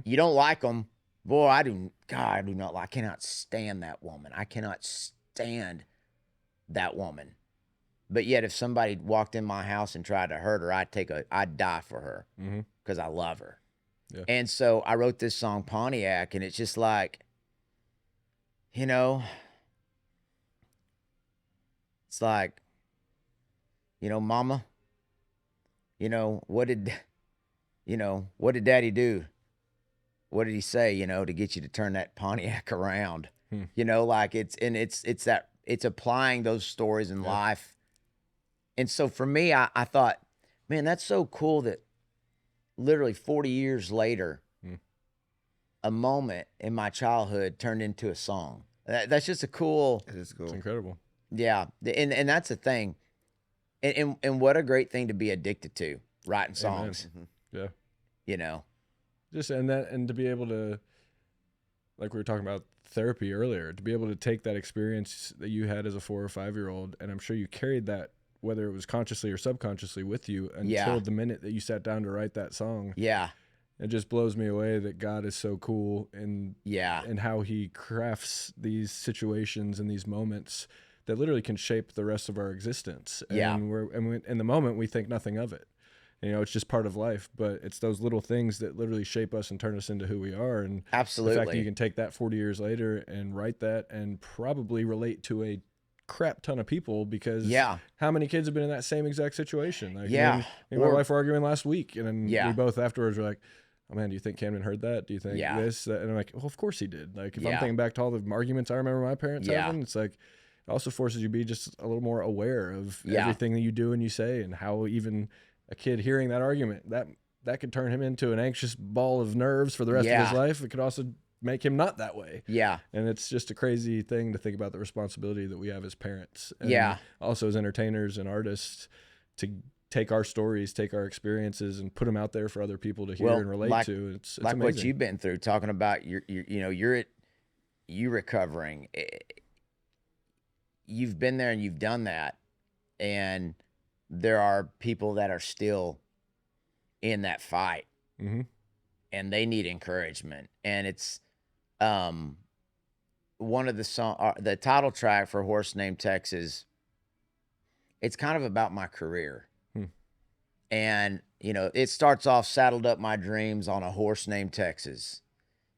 you don't like them. Boy, I do not like, I cannot stand that woman. I cannot stand that woman. But yet if somebody walked in my house and tried to hurt her, I'd die for her, because I love her. Yeah. And so I wrote this song, Pontiac, and it's just like, you know, it's like, you know, mama, you know, what did daddy do? What did he say, you know, to get you to turn that Pontiac around? You know, like it's applying those stories in life. And so for me, I thought, man, that's so cool that literally 40 years later, a moment in my childhood turned into a song. That's just a cool. It is cool. It's incredible. Yeah. And that's the thing. And what a great thing to be addicted to, writing songs. Yeah. You know, Just and to be able to, like we were talking about therapy earlier, to be able to take that experience that you had as a 4 or 5-year-old, and I'm sure you carried that, whether it was consciously or subconsciously, with you until the minute that you sat down to write that song. Yeah. It just blows me away that God is so cool and how he crafts these situations and these moments that literally can shape the rest of our existence. And in the moment we think nothing of it. You know, it's just part of life, but it's those little things that literally shape us and turn us into who we are. And absolutely, the fact that you can take that 40 years later and write that and probably relate to a crap ton of people, because how many kids have been in that same exact situation? Like, me and my wife were arguing last week, and then we both afterwards were like, oh man, do you think Camden heard that? Do you think this? That? And I'm like, well, of course he did. Like, if I'm thinking back to all the arguments I remember my parents having, it's like, it also forces you to be just a little more aware of everything that you do and you say, and how even a kid hearing that argument, that could turn him into an anxious ball of nerves for the rest of his life. It could also make him not that way. Yeah. And it's just a crazy thing to think about, the responsibility that we have as parents. And also as entertainers and artists, to take our stories, take our experiences, and put them out there for other people to hear and relate to. It's like amazing. What you've been through, talking about you recovering. You've been there and you've done that. And there are people that are still in that fight, and they need encouragement. And it's one of the title track for Horse Named Texas. It's kind of about my career. And, you know, it starts off, saddled up my dreams on a horse named Texas.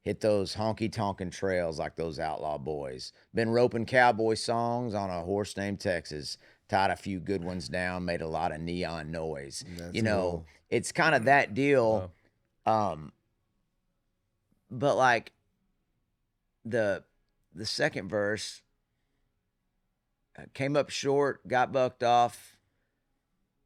Hit those honky-tonkin' trails like those outlaw boys. Been roping cowboy songs on a horse named Texas. Tied a few good ones down, made a lot of neon noise. That's cool. It's kind of that deal. But like the second verse came up short, got bucked off,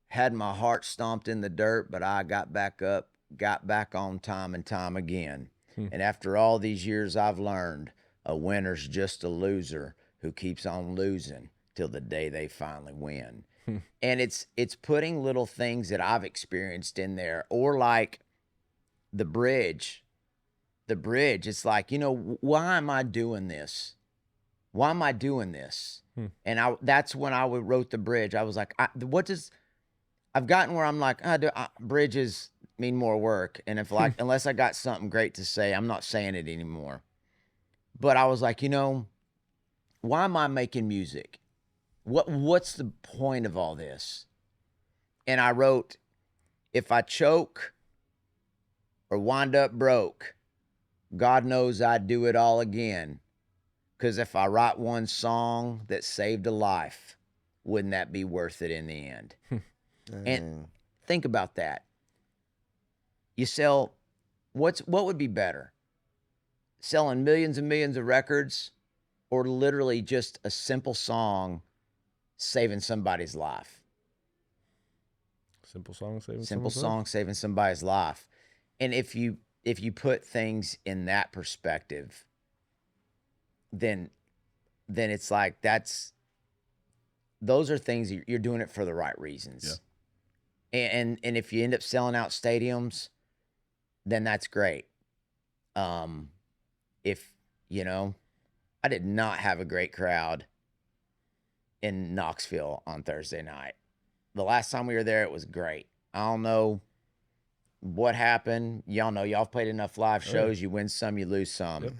had my heart stomped in the dirt, but I got back up, got back on time and time again. And after all these years, I've learned a winner's just a loser who keeps on losing till the day they finally win. And it's putting little things that I've experienced in there, or like the bridge. It's like, you know, why am I doing this? Why am I doing this? And that's when I wrote the bridge. I was like, I've gotten where I'm like, bridges mean more work. And if like, unless I got something great to say, I'm not saying it anymore. But I was like, you know, why am I making music? What's the point of all this? And I wrote, if I choke or wind up broke, God knows I'd do it all again. 'Cause if I write one song that saved a life, wouldn't that be worth it in the end? And think about that. You sell, what would be better? Selling millions and millions of records, or literally just a simple song saving somebody's life? Simple song saving Simple someone's life? song saving somebody's life. And if you put things in that perspective, then it's like those are things you're doing it for the right reasons. Yeah. And if you end up selling out stadiums, then that's great. If I did not have a great crowd in Knoxville on Thursday night. The last time we were there, it was great. I don't know what happened. Y'all know, y'all played enough live shows. You win some, you lose some. Yep.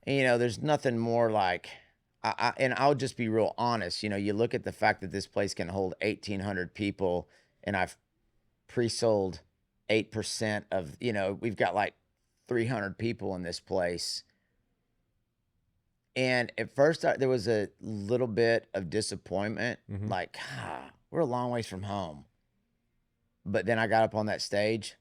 And, there's nothing more like, and I'll just be real honest. You look at the fact that this place can hold 1,800 people, and I've pre-sold 8% of, we've got like 300 people in this place. And at first, there was a little bit of disappointment, like, we're a long ways from home. But then I got up on that stage.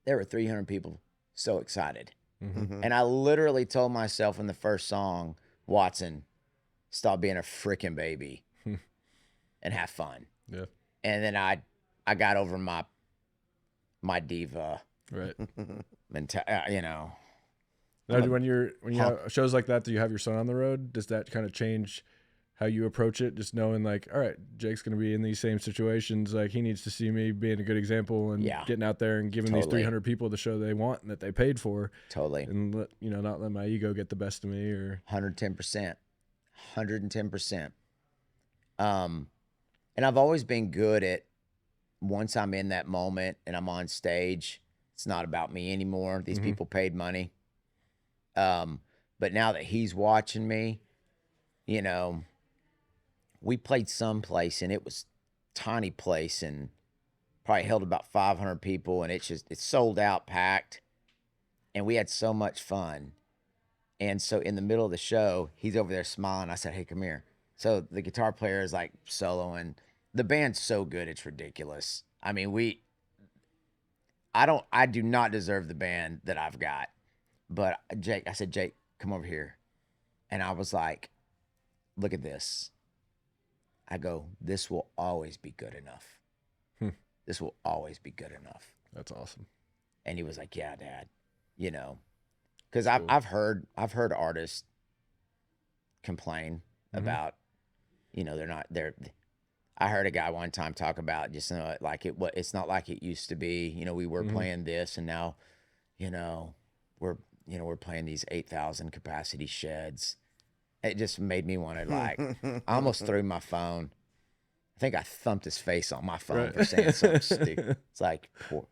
There were 300 people so excited. And I literally told myself in the first song, Watson, stop being a freaking baby and have fun. Yeah. And then I got over my diva. Right. Now, when you have shows like that, do you have your son on the road? Does that kind of change how you approach it? Just knowing like, all right, Jake's going to be in these same situations. Like, he needs to see me being a good example and getting out there and giving these 300 people the show they want and that they paid for. Totally. And not let my ego get the best of me. Or 110%. 110%. And I've always been good at, once I'm in that moment and I'm on stage, it's not about me anymore. These people paid money. But now that he's watching me, we played someplace and it was a tiny place and probably held about 500 people, and it's sold out, packed, and we had so much fun. And so in the middle of the show, he's over there smiling. I said, hey, come here. So the guitar player is like soloing. The band's so good, it's ridiculous. I mean, I do not deserve the band that I've got. But I said, Jake, come over here. And I was like, look at this. I go, this will always be good enough. This will always be good enough. That's awesome. And he was like, yeah, Dad, because I've heard artists complain about, I heard a guy one time talk about just like it's not like it used to be. We were playing this, and now, we're playing these 8,000 capacity sheds. It just made me want to I almost threw my phone. I think I thumped his face on my phone for saying something stupid. It's like, poor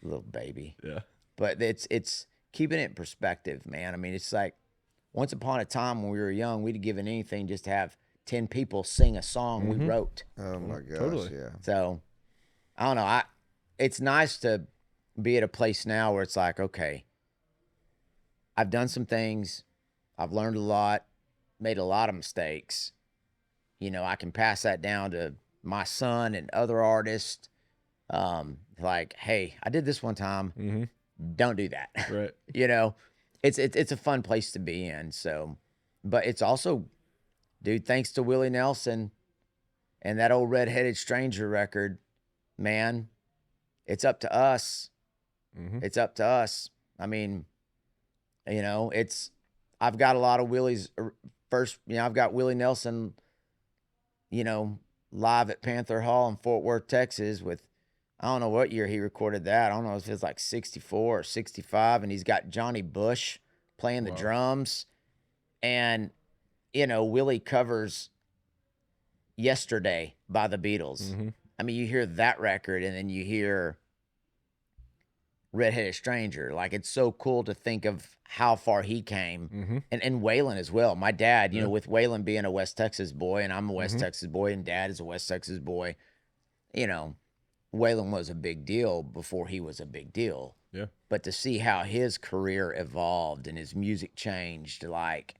little baby. Yeah. But it's keeping it in perspective, man. I mean, it's like, once upon a time when we were young, we'd have given anything just to have 10 people sing a song we wrote. Oh my gosh, totally. Yeah. So, I don't know. It's nice to be at a place now where it's like, okay, I've done some things. I've learned a lot, made a lot of mistakes. I can pass that down to my son and other artists. Like, hey, I did this one time. Don't do that. Right. It's a fun place to be in. So, but it's also, dude, thanks to Willie Nelson and that old Redheaded Stranger record, man, it's up to us. It's up to us. I mean, I've got a lot of Willie's first, I've got Willie Nelson, live at Panther Hall in Fort Worth, Texas with, I don't know what year he recorded that. I don't know if it's like 64 or 65. And he's got Johnny Bush playing the drums. And, Willie covers Yesterday by the Beatles. I mean, you hear that record and then you hear Redheaded Stranger. Like, it's so cool to think of how far he came. And Waylon as well. My dad, with Waylon being a West Texas boy, and I'm a West Texas boy, and Dad is a West Texas boy. you know, Waylon was a big deal before he was a big deal. Yeah. But to see how his career evolved and his music changed, like,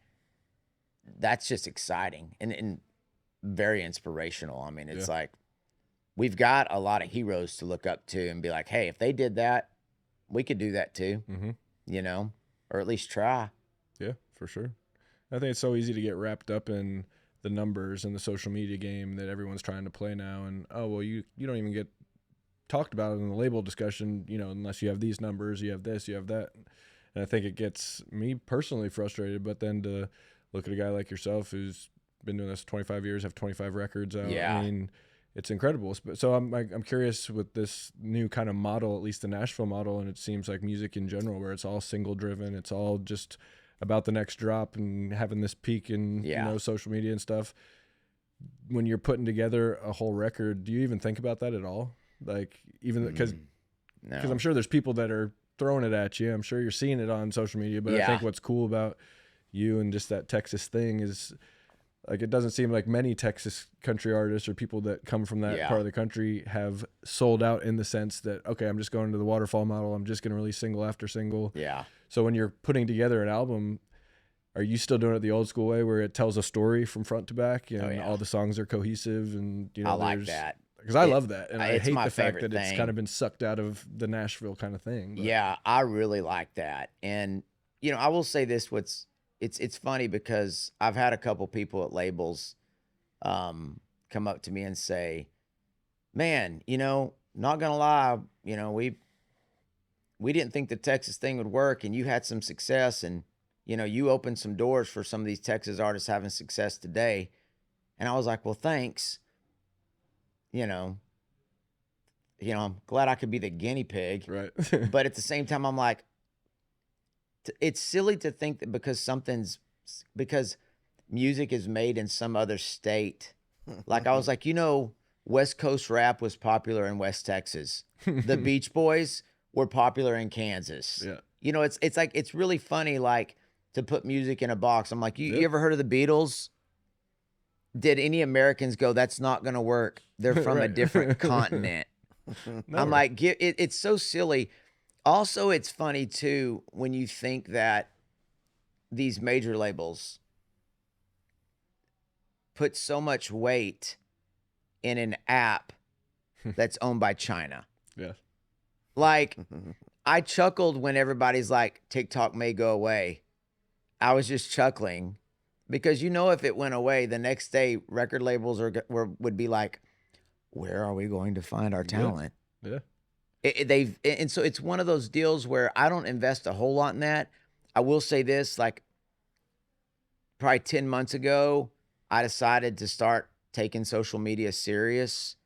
that's just exciting and very inspirational. I mean, it's like we've got a lot of heroes to look up to and be like, hey, if they did that, we could do that too, you know, or at least try. Yeah, for sure. I think it's so easy to get wrapped up in the numbers and the social media game that everyone's trying to play now. And, oh, well, you don't even get talked about in the label discussion, you know, unless you have these numbers, you have this, you have that. And I think it gets me personally frustrated, but then to look at a guy like yourself who's been doing this 25 years, have 25 records out. Yeah. I mean, it's incredible. So I'm curious with this new kind of model, at least the Nashville model, and it seems like music in general, where it's all single driven. It's all just about the next drop and having this peak in, you know, social media and stuff. When you're putting together a whole record, do you even think about that at all? Like, even because I'm sure there's people that are throwing it at you. I'm sure you're seeing it on social media, but I think what's cool about you and just that Texas thing is, like, it doesn't seem like many Texas country artists or people that come from that part of the country have sold out in the sense that, okay, I'm just going to the waterfall model. I'm just going to release single after single. Yeah. So when you're putting together an album, are you still doing it the old school way where it tells a story from front to back and all the songs are cohesive and, you know, I like that. Because I love that. And I hate the fact that thing. It's kind of been sucked out of the Nashville kind of thing. But. Yeah, I really like that. And, you know, I will say this, it's funny because I've had a couple people at labels come up to me and say, man, you know, not gonna lie, you know, we didn't think the Texas thing would work, and you had some success, and, you know, you opened some doors for some of these Texas artists having success today. And I was like, well, thanks. You know, I'm glad I could be the guinea pig. Right. But at the same time, I'm like, it's silly to think that because music is made in some other state. Like, I was like, you know, West Coast rap was popular in West Texas. The Beach Boys were popular in Kansas. Yeah. You know, it's like, it's really funny, like, to put music in a box. I'm like, you ever heard of the Beatles? Did any Americans go, that's not going to work? They're from a different continent. I'm like, it's so silly. Also, it's funny, too, when you think that these major labels put so much weight in an app that's owned by China. Yeah. Like, I chuckled when everybody's like, TikTok may go away. I was just chuckling. Because, you know, if it went away, the next day record labels would be like, where are we going to find our talent? Yeah. And so it's one of those deals where I don't invest a whole lot in that. I will say this, like, probably 10 months ago, I decided to start taking social media serious,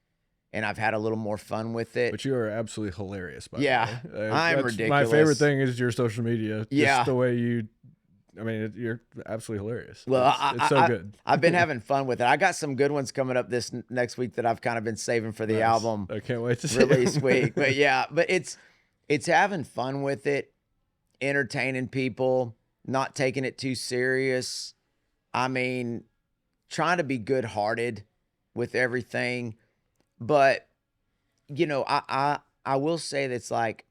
and I've had a little more fun with it. But you are absolutely hilarious, by the way. I'm ridiculous. My favorite thing is your social media. Just the way you... I mean, you're absolutely hilarious. Well, it's so good. I've been having fun with it. I got some good ones coming up this next week that I've kind of been saving for the album. I can't wait to see release week. But yeah, but it's having fun with it, entertaining people, not taking it too serious. I mean, trying to be good-hearted with everything. But, you know, I will say that it's like,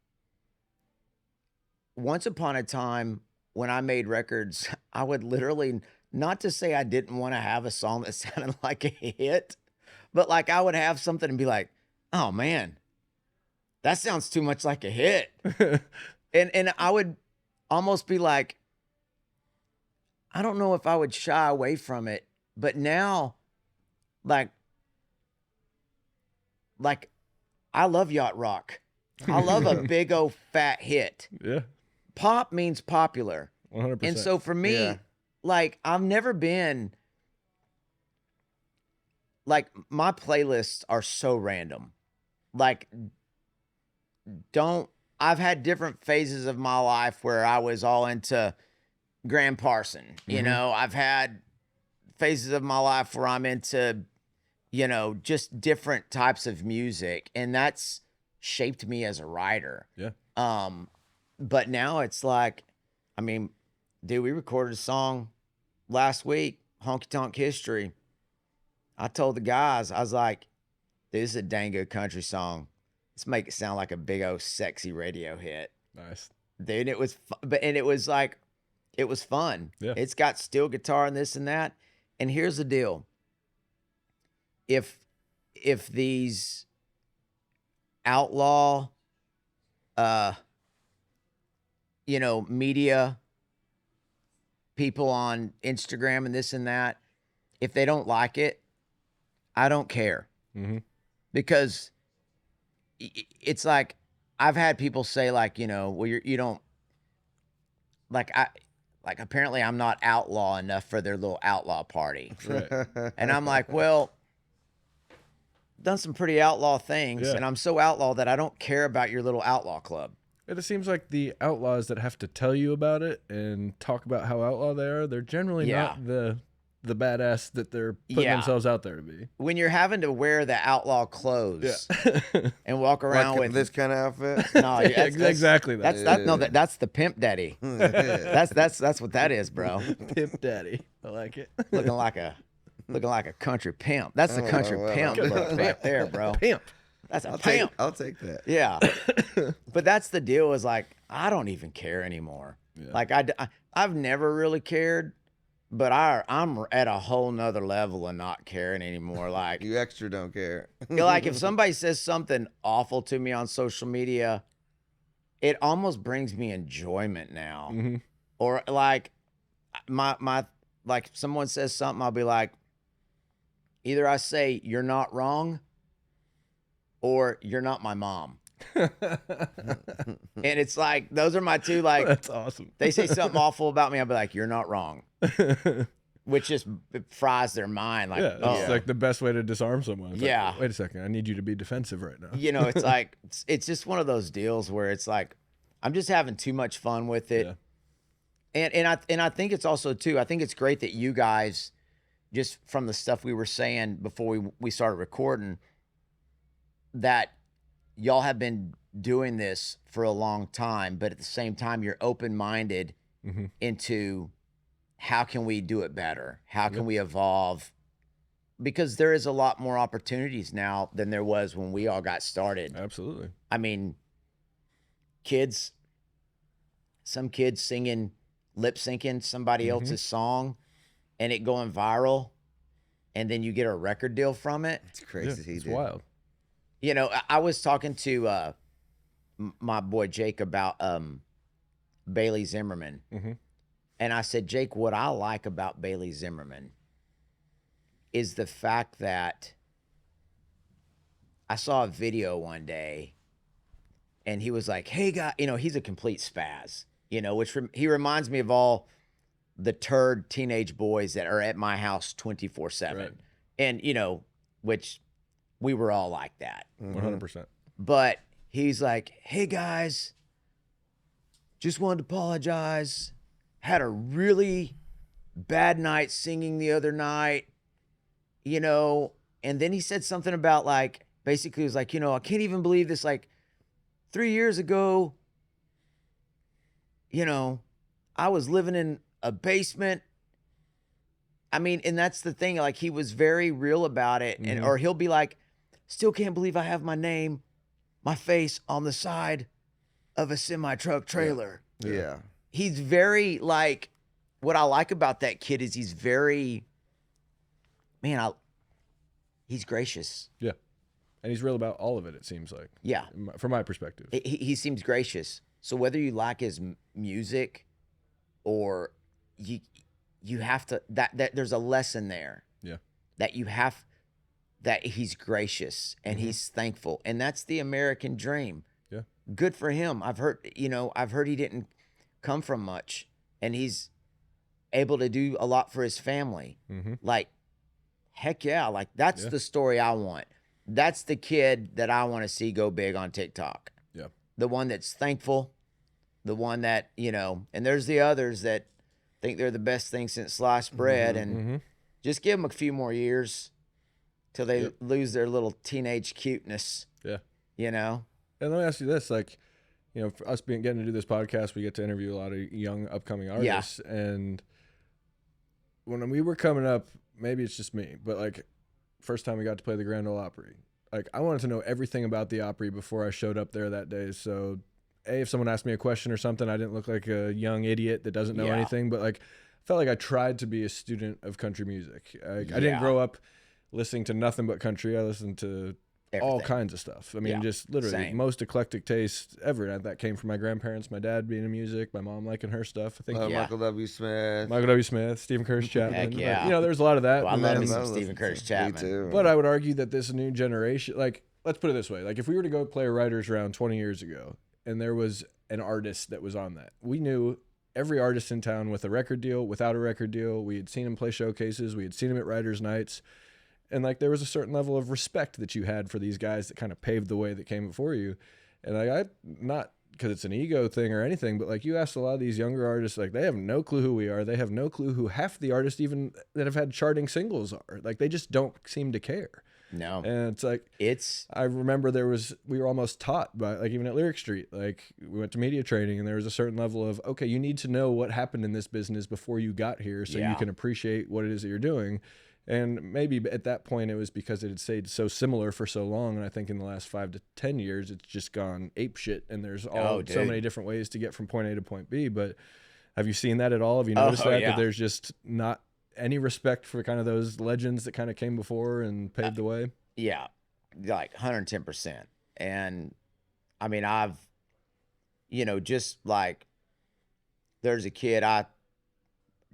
once upon a time, when I made records, I would literally, not to say I didn't want to have a song that sounded like a hit, but like I would have something and be like, oh man, that sounds too much like a hit. and I would almost be like, I don't know if I would shy away from it, but now, like I love yacht rock. I love a big old fat hit. Yeah. Pop means popular. 100%. And so for me, like, I've never been, like, my playlists are so random. Like, I've had different phases of my life where I was all into Graham Parson. You know, I've had phases of my life where I'm into, you know, just different types of music. And that's shaped me as a writer. Yeah. But now it's like, I mean, dude, we recorded a song last week, Honky Tonk History. I told the guys, I was like, This is a dang good country song. Let's make it sound like a big old sexy radio hit. Nice. Dude, it was it was like it was fun. Yeah. It's got steel guitar and this and that. And here's the deal. If these outlaw media people on Instagram and this and that, if they don't like it, I don't care. Mm-hmm. Because it's like I've had people say like, well, you don't like apparently I'm not outlaw enough for their little outlaw party. Right. And I'm like, well, done some pretty outlaw things, and I'm so outlaw that I don't care about your little outlaw club. It seems like the outlaws that have to tell you about it and talk about how outlaw they are, they're generally not the badass that they're putting themselves out there to be. When you're having to wear the outlaw clothes and walk around like with this kind of outfit. No, that's exactly that. That's the pimp daddy. That's what that is, bro. Pimp daddy. I like it. Looking like a country pimp. That's the country pimp look right there, bro. Pimp. That's a pimp. I'll take that. Yeah. But that's the deal, is like, I don't even care anymore. Yeah. Like I've never really cared, but I'm at a whole nother level of not caring anymore. Like, You extra don't care. like if somebody says something awful to me on social media, it almost brings me enjoyment now. Mm-hmm. Or like my like if someone says something, I'll be like, either I say you're not wrong or you're not my mom. And it's like, those are my two, like, that's awesome. They say something awful about me, I'll be like, you're not wrong. Which just fries their mind. Like, it's like the best way to disarm someone. It's Yeah. like, wait a second, I need you to be defensive right now. It's like, it's just one of those deals where it's like, I'm just having too much fun with it. Yeah. And I think it's also too, I think it's great that you guys, just from the stuff we were saying before we started recording, that y'all have been doing this for a long time, but at the same time, you're open-minded into how can we do it better? How can we evolve? Because there is a lot more opportunities now than there was when we all got started. Absolutely. I mean, some kids singing, lip syncing somebody else's song and it going viral, and then you get a record deal from it. It's crazy. It's wild. I was talking to my boy Jake about Bailey Zimmerman. And I said, Jake, what I like about Bailey Zimmerman is the fact that I saw a video one day and he was like, hey, guy, he's a complete spaz, which he reminds me of all the turd teenage boys that are at my house 24/7. Right. And, which we were all like that. 100%. But he's like, hey, guys, just wanted to apologize. Had a really bad night singing the other night, and then he said something about, like, basically it was like, I can't even believe this, like 3 years ago, I was living in a basement. I mean, and that's the thing, like, he was very real about it. And or he'll be like, still can't believe I have my face on the side of a semi-truck trailer. Yeah. He's very, like, what I like about that kid is he's very, he's gracious. Yeah. And he's real about all of it, it seems like. Yeah. From my perspective. He seems gracious. So whether you like his music or you have to, that there's a lesson there. Yeah. That he's gracious and he's thankful. And that's the American dream. Yeah. Good for him. I've heard he didn't come from much, and he's able to do a lot for his family. Like, heck yeah. Like, that's the story I want. That's the kid that I want to see go big on TikTok. Yeah. The one that's thankful, the one that, and there's the others that think they're the best thing since sliced bread, and just give them a few more years till they lose their little teenage cuteness. Yeah. And let me ask you this, like, for us getting to do this podcast, we get to interview a lot of young upcoming artists. And when we were coming up, maybe it's just me, but like first time we got to play the Grand Ole Opry, like I wanted to know everything about the Opry before I showed up there that day. So, if someone asked me a question or something, I didn't look like a young idiot that doesn't know anything. But like, I felt like I tried to be a student of country music. I didn't grow up listening to nothing but country. I listened to all kinds of stuff. I mean, just literally most eclectic taste ever. And that came from my grandparents, my dad being in music, my mom liking her stuff. I think Michael W. Smith, Stephen Curtis Chapman. Heck yeah. You know, there's a lot of that. Well, I love me some Stephen Curtis Chapman. Me too. But I would argue that this new generation, like, let's put it this way. Like, if we were to go play a writer's round 20 years ago and there was an artist that was on that, we knew every artist in town with a record deal, without a record deal. We had seen him play showcases. We had seen him at writers' nights. And like there was a certain level of respect that you had for these guys that kind of paved the way that came before you. And I not because it's an ego thing or anything, but like you asked a lot of these younger artists, like they have no clue who we are. They have no clue who half the artists even that have had charting singles are. Like they just don't seem to care. No. And it's like, I remember we were almost taught by like even at Lyric Street, like we went to media training and there was a certain level of, okay, you need to know what happened in this business before you got here so you can appreciate what it is that you're doing. And maybe at that point it was because it had stayed so similar for so long. And I think in the last 5 to 10 years, it's just gone ape shit. And there's so many different ways to get from point A to point B. But have you seen that at all? Have you noticed that there's just not any respect for kind of those legends that kind of came before and paved the way? Yeah, like 110%. And I mean, I've, just like there's a kid, I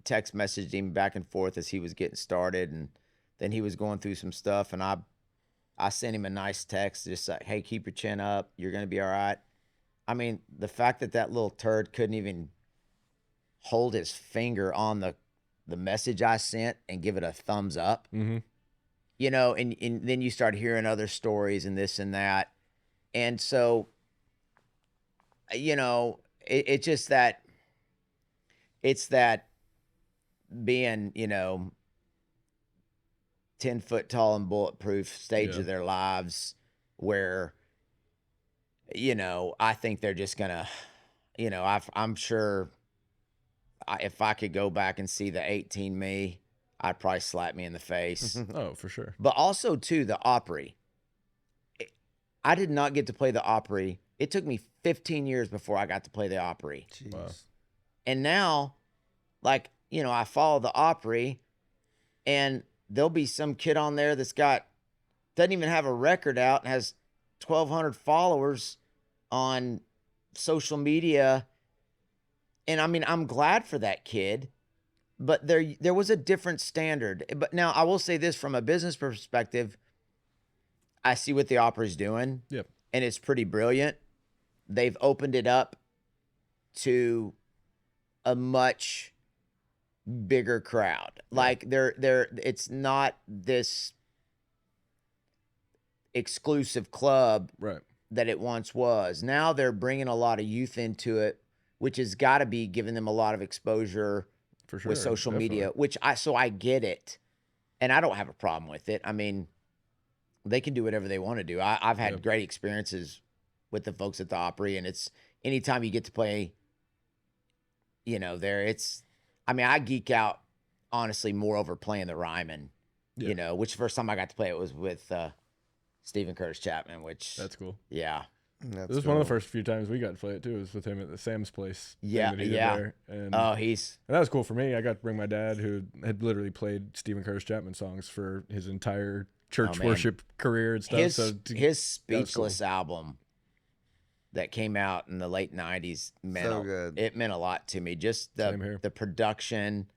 text messaged him back and forth as he was getting started, and then he was going through some stuff, and I sent him a nice text just like, hey, keep your chin up, you're gonna be all right. I mean, the fact that little turd couldn't even hold his finger on the message I sent and give it a thumbs up, and then you start hearing other stories and this and that, and so it's just that it's that being, 10 foot tall and bulletproof stage of their lives where, I think they're just gonna, I'm sure if I could go back and see the 18 me, I'd probably slap me in the face. Oh, for sure. But also too, the Opry. I did not get to play the Opry. It took me 15 years before I got to play the Opry. Wow. And now, like, I follow the Opry, and there'll be some kid on there doesn't even have a record out and has 1,200 followers on social media. And I mean, I'm glad for that kid, but there was a different standard. But now I will say this from a business perspective, I see what the Opry's doing. Yep. And it's pretty brilliant. They've opened it up to a much bigger crowd. Like it's not this exclusive club that it once was. Now they're bringing a lot of youth into it, which has got to be giving them a lot of exposure for sure, with social media, which I get it. And I don't have a problem with it. I mean, they can do whatever they want to do. I've had great experiences with the folks at the Opry, and it's anytime you get to play, I geek out honestly more over playing the Ryman, which first time I got to play it was with Stephen Curtis Chapman, which that's cool. Yeah. This was one of the first few times we got to play it too. It was with him at the Sam's place. Yeah. There. And and that was cool for me. I got to bring my dad, who had literally played Stephen Curtis Chapman songs for his entire church worship career and stuff. His Speechless album that came out in the late 90s it meant a lot to me. Just the production,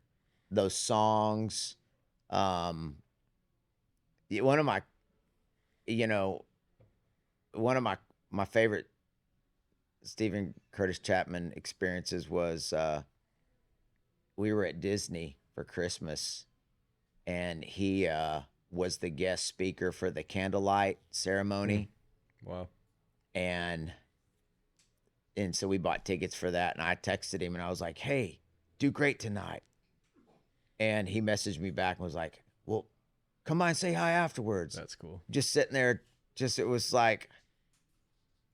those songs. One of my favorite Stephen Curtis Chapman experiences was we were at Disney for Christmas, and he was the guest speaker for the candlelight ceremony. Wow. And so we bought tickets for that, and I texted him and I was like, hey, do great tonight. And he messaged me back and was like, well, come by and say hi afterwards. That's cool. Just sitting there, it was like,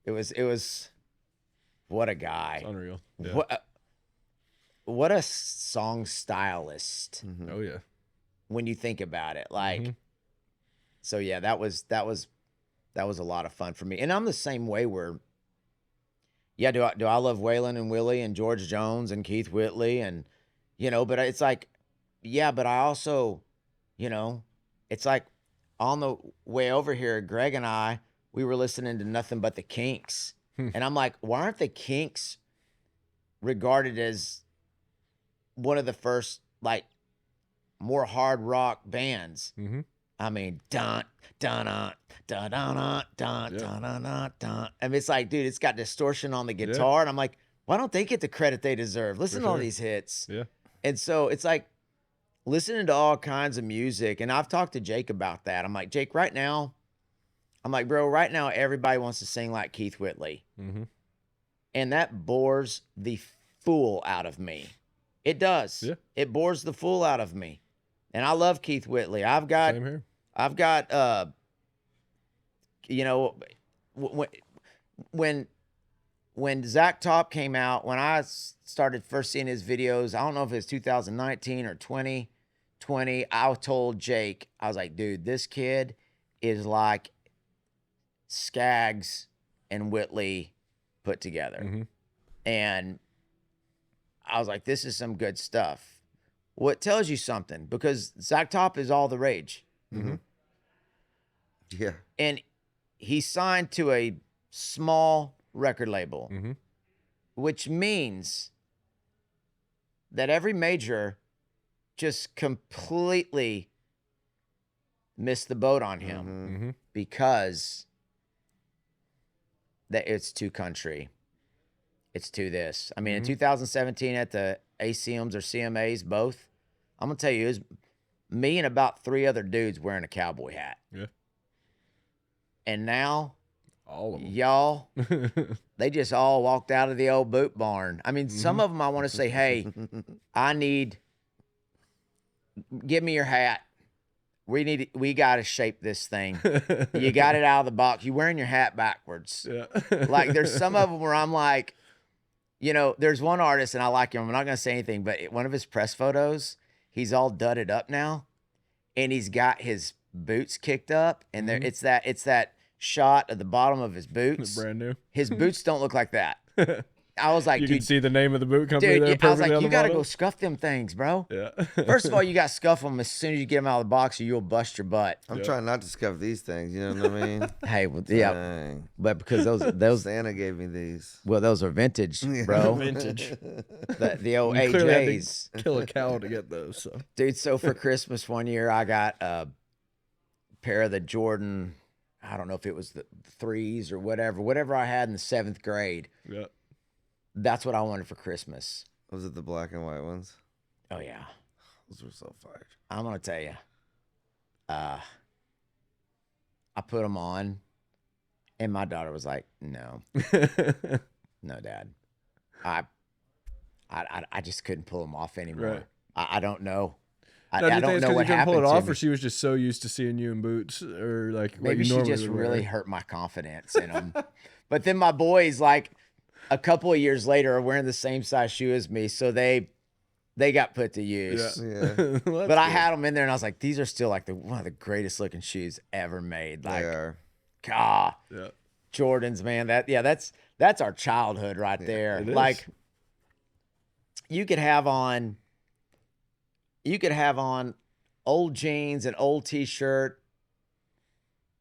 it was what a guy. It's unreal. Yeah. What a song stylist. Mm-hmm. Oh yeah. When you think about it, like, so yeah, that was That was a lot of fun for me. And I'm the same way where, yeah, do I love Waylon and Willie and George Jones and Keith Whitley and, you know, but it's like, yeah, but I also, you know, it's like on the way over here, Greg and I, we were listening to nothing but the Kinks. And I'm like, why aren't the Kinks regarded as one of the first, like, more hard rock bands? Mm-hmm. I mean, dun, dun, dun, dun, dun, dun, dun, dun, dun, dun, dun. I mean, it's like, dude, it's got distortion on the guitar. And I'm like, why don't they get the credit they deserve? Listen to all these hits. Yeah. And so it's like listening to all kinds of music. And I've talked to Jake about that. I'm like, Jake, right now, I'm like, bro, right now, everybody wants to sing like Keith Whitley. Mm-hmm. And that bores the fool out of me. It does. Yeah. It bores the fool out of me. And I love Keith Whitley. I've got, Same here. you know, when Zach Top came out, when I started first seeing his videos, I don't know if it was 2019 or 2020, I told Jake, I was like, dude, this kid is like Skaggs and Whitley put together. Mm-hmm. And I was like, this is some good stuff. Well, it tells you something because Zach Top is all the rage. Mm-hmm. Yeah. And he signed to a small record label, Mm-hmm. which means that every major just completely missed the boat on him Mm-hmm. because that it's too country. It's too this. I mean, in 2017 at the ACMs or CMAs, both, I'm going to tell you, it was me and about 3 other dudes wearing a cowboy hat. Yeah. And now, All of them. y'all, they just all walked out of the old boot barn. I mean, some of them I want to say, hey, give me your hat. We got to shape this thing. You got it out of the box. You wearing your hat backwards. Yeah. Like, there's some of them where I'm like, you know, there's one artist, and I like him. I'm not going to say anything, but one of his press photos, he's all dudded up now, and he's got his boots kicked up, and there it's that shot at the bottom of his boots. Brand new. His boots don't look like that. I was like, You dude, can see the name of the boot company dude, there I was like, perfectly on you the got to bottom. go scuff them things, bro. Yeah. First of all, you got to scuff them as soon as you get them out of the box, or you'll bust your butt. I'm trying not to scuff these things. You know what I mean? Hey, well, yeah, Dang. but because those Santa gave me these. well, those are vintage, bro. Vintage. The old You clearly had AJs. to kill a cow to get those. So. Dude, so for Christmas one year, I got a pair of the Jordan, I don't know if it was the 3s or whatever I had in the 7th grade. Yeah. That's what I wanted for Christmas. Was it the black and white ones? Oh, yeah. Those were so fired. I'm going to tell you. I put them on, and my daughter was like, no, no, Dad. I just couldn't pull them off anymore. Right. I don't know. Now, do you I think don't it's know 'cause what you couldn't happened pull it to off, me. or she was just so used to seeing you in boots, or like what Maybe you she normally just would really wear? hurt my confidence in them. But then my boys, like a couple of years later, are wearing the same size shoe as me, so they got put to use. Yeah. Well, But I that's had them in there, and I was like, these are still like one of the greatest looking shoes ever made. They Like, are. God, good. Yeah. Jordans, man. That's our childhood right there. it is. Like, you could have on old jeans, an old t-shirt,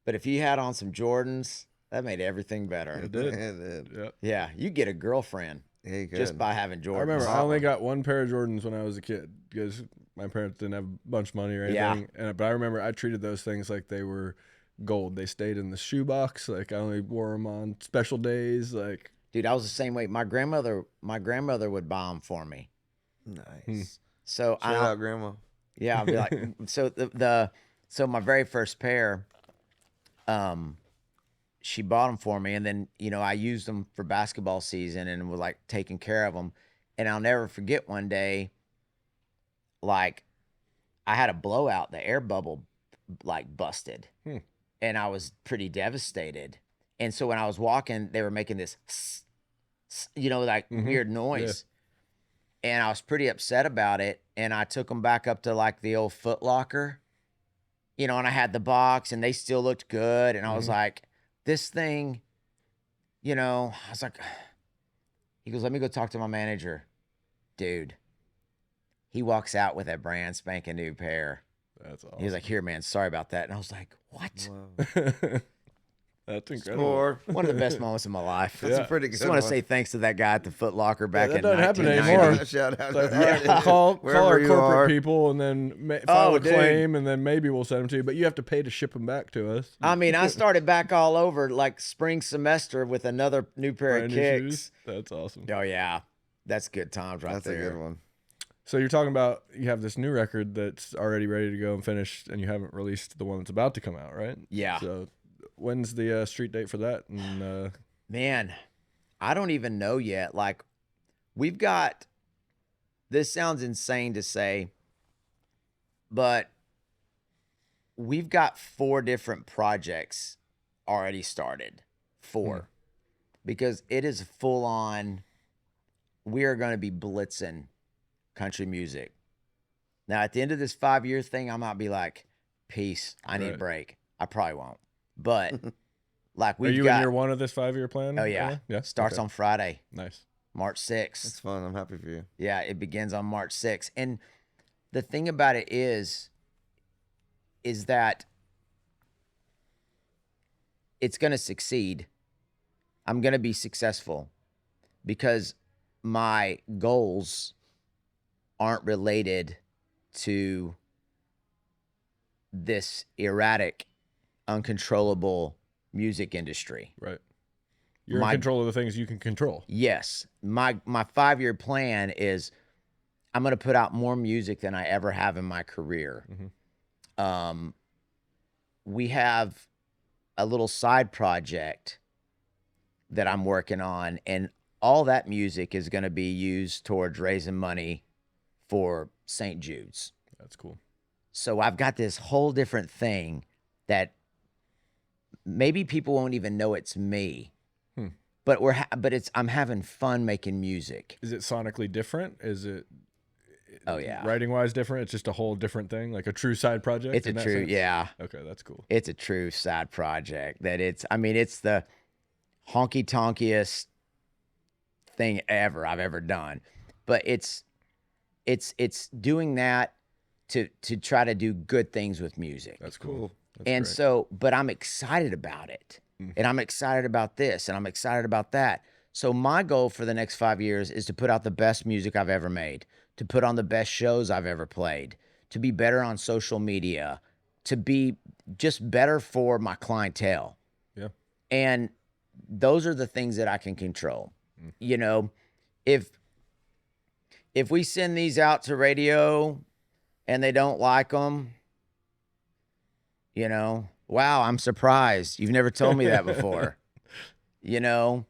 but if you had on some Jordans, that made everything better. It did. It did. Yeah. Yeah, you get a girlfriend Yeah, you just could. by having Jordans. I remember I only got one pair of Jordans when I was a kid because my parents didn't have a bunch of money or anything. Yeah. But I remember I treated those things like they were gold. They stayed in the shoebox. Like I only wore them on special days. Like Dude, I was the same way. My grandmother would buy them for me. Nice. So Shout out, Grandma. yeah, I'll be like, so my very first pair, she bought them for me, and then I used them for basketball season and was like taking care of them. And I'll never forget one day, like I had a blowout, the air bubble like busted, and I was pretty devastated. And so when I was walking, they were making this, like weird noise. And I was pretty upset about it. And I took them back up to like the old Foot Locker, and I had the box and they still looked good. And I was like, this thing, you know, I was like, he goes, let me go talk to my manager. Dude, he walks out with a brand spanking new pair. That's awesome. He was like, here, man, sorry about that. And I was like, what? Wow. That's incredible. Score. One of the best moments of my life. That's Yeah. a pretty good Just want to one. say thanks to that guy at the Foot Locker back that in doesn't happen 1990. anymore. Shout out. Like, to all right, that. call Wherever our you corporate are. people and then file a dude. claim, and then maybe we'll send them to you. But you have to pay to ship them back to us. I mean, I started back all over like spring semester with another new pair Brand of new kicks. shoes. That's awesome. Oh, yeah. That's good times right That's there. a good one. So you're talking about you have this new record that's already ready to go and finished, and you haven't released the one that's about to come out, right? Yeah. So when's the street date for that? And Man, I don't even know yet. Like, we've got, this sounds insane to say, but we've got 4 different projects already started. 4. Because it is full on, we are going to be blitzing country music. Now, at the end of this 5-year thing, I might be like, peace, I need a Right. break. I probably won't. But, like, are we've you got, in year 1 of this 5-year plan? oh, yeah. Ella? Yeah. Starts Okay. on Friday, Nice. March 6th. It's fun. I'm happy for you. Yeah, it begins on March 6th. And the thing about it is that it's going to succeed. I'm going to be successful because my goals aren't related to this erratic, uncontrollable music industry. Right. You're My- in control of the things you can control. Yes, my 5-year plan is I'm going to put out more music than I ever have in my career. We have a little side project that I'm working on, and all that music is going to be used towards raising money for St. Jude's. That's cool. So I've got this whole different thing that maybe people won't even know it's me. But I'm having fun making music. Is it sonically different? Is it Oh yeah. writing wise different? It's just a whole different thing, like a true side project. It's a in that true, sense? yeah. Okay, that's cool. It's a true side project that it's the honky tonkiest thing ever I've ever done. But it's doing that to try to do good things with music. That's cool. That's And great. so, but I'm excited about it. And I'm excited about this and I'm excited about that. So my goal for the next 5 years is to put out the best music I've ever made, to put on the best shows I've ever played, to be better on social media, to be just better for my clientele. Yeah. And those are the things that I can control. You know, if we send these out to radio and they don't like them, you know, wow, I'm surprised. You've never told me that before. You know,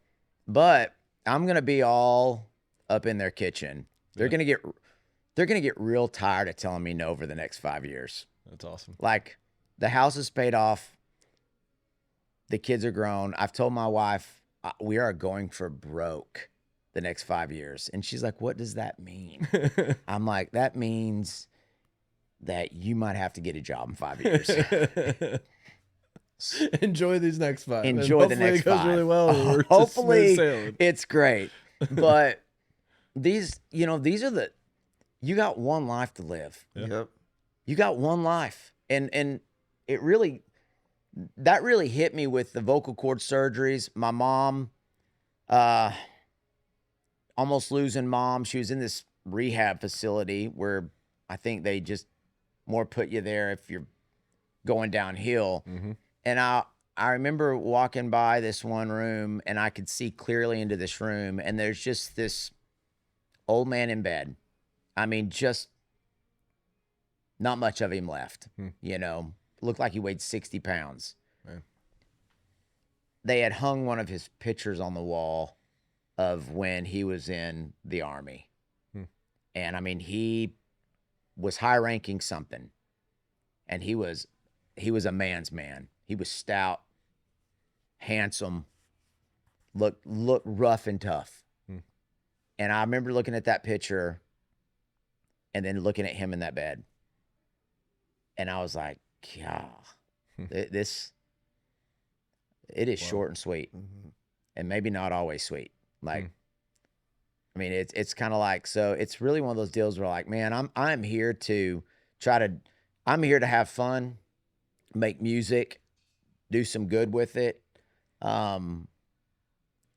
but I'm going to be all up in their kitchen. They're going to get real tired of telling me no for the next 5 years. That's awesome. Like, the house is paid off. The kids are grown. I've told my wife we are going for broke the next 5 years. And she's like, what does that mean? I'm like, that means that you might have to get a job in 5 years. Enjoy these next 5. and Enjoy the hopefully next it goes 5. really well. and we're just Hopefully smooth sailing. it's great. But these are you got one life to live. Yeah. Yep. You got one life. And it really, that really hit me with the vocal cord surgeries. My mom, almost losing mom. She was in this rehab facility where I think they just more put you there if you're going downhill. And I remember walking by this one room and I could see clearly into this room, and there's just this old man in bed. I mean, just not much of him left, you know, looked like he weighed 60 pounds. Man. They had hung one of his pictures on the wall of when he was in the Army. And I mean, he was high ranking something, and he was a man's man. He was stout, handsome, looked rough and tough. And I remember looking at that picture and then looking at him in that bed. And I was like, yeah, it is short and sweet, and maybe not always sweet. Like, I mean, it's kind of like, so it's really one of those deals where like, man, I'm here to I'm here to have fun, make music, do some good with it.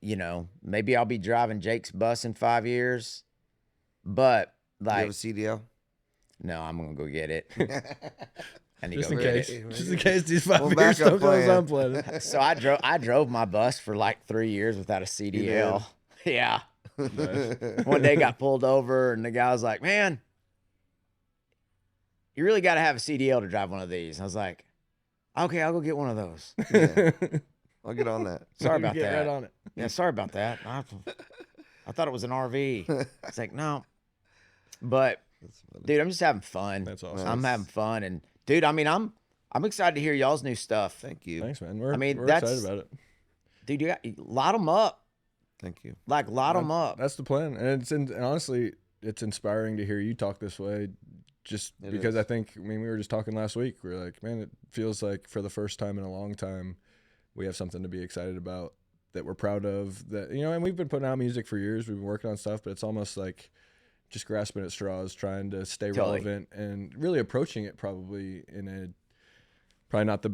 You know, maybe I'll be driving Jake's bus in 5 years, but Do you have like, a CDL? no, I'm gonna go get it. I need to Just go in get case. it. Just in case these 5 Well, years backup don't go as plan. unplanned. So I drove my bus for like 3 years without a CDL. Yeah. Nice. One day got pulled over and the guy was like, "Man, you really got to have a CDL to drive one of these." I was like, "Okay, I'll go get one of those." Yeah. I'll get on that. Sorry about Get that. right on it. Yeah, sorry about that. I thought it was an RV. It's like, no. But That's funny. dude, I'm just having fun. That's awesome. I'm having fun, and dude, I mean, I'm excited to hear y'all's new stuff. Thank you. Thanks, man. I mean, we're that's- excited about it. Dude, you got lot them up. Thank you. Like lot them up. That's the plan, and and honestly, it's inspiring to hear you talk this way. Just It because is. I think, I mean, we were just talking last week. We are like, man, it feels like for the first time in a long time, we have something to be excited about, that we're proud of. That, you know, and we've been putting out music for years. We've been working on stuff, but it's almost like just grasping at straws, trying to stay Totally. relevant, and really approaching it probably in a probably not the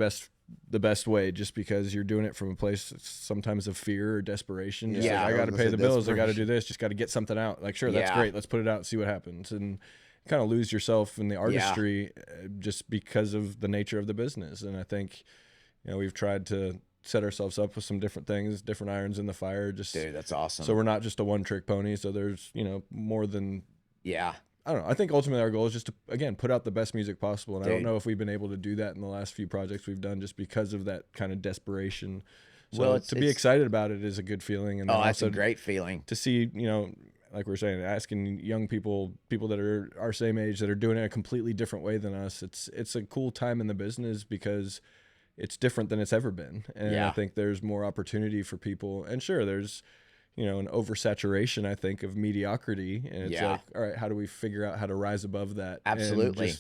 best way, just because you're doing it from a place sometimes of fear or desperation. Just Yeah. like, I got to I was pay gonna the say bills. I got to desperation. do this. Just got to get something out. Like, sure, that's Yeah. great. Let's put it out and see what happens. And kind of lose yourself in the artistry just because of the nature of the business. And I think, you know, we've tried to set ourselves up with some different things, different irons in the fire. Just Dude, that's awesome. so we're not just a one-trick pony. So there's, you know, more than. Yeah. I don't know. I think ultimately our goal is just to, again, put out the best music possible. And I don't Dude. know if we've been able to do that in the last few projects we've done, just because of that kind of desperation. So Well, to be excited about it is a good feeling. And Oh, then that's a also great feeling. to see, you know, like we're saying, asking young people that are our same age, that are doing it a completely different way than us. It's a cool time in the business because it's different than it's ever been. And Yeah. I think there's more opportunity for people. And sure, there's, you know, an oversaturation, I think, of mediocrity. And it's Yeah. like, all right, how do we figure out how to rise above that? Absolutely.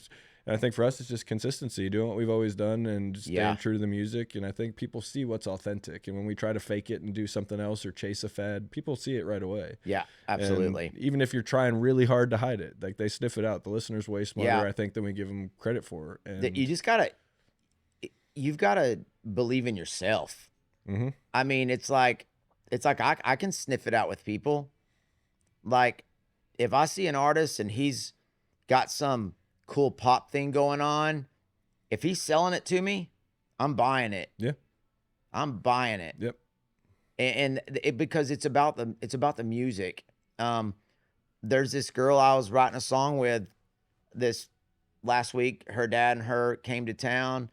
And I think for us, it's just consistency, doing what we've always done and just staying Yeah. true to the music. And I think people see what's authentic. And when we try to fake it and do something else or chase a fad, people see it right away. Yeah, And absolutely. even if you're trying really hard to hide it, like, they sniff it out. The listener's way smarter, Yeah. I think, than we give them credit for. And That you've gotta believe in yourself. Mhm. I mean, it's like I can sniff it out with people. Like, if I see an artist and he's got some cool pop thing going on, if he's selling it to me, I'm buying it. Yeah. I'm buying it. Yep. Because it's about the music. There's this girl I was writing a song with this last week. Her dad and her came to town,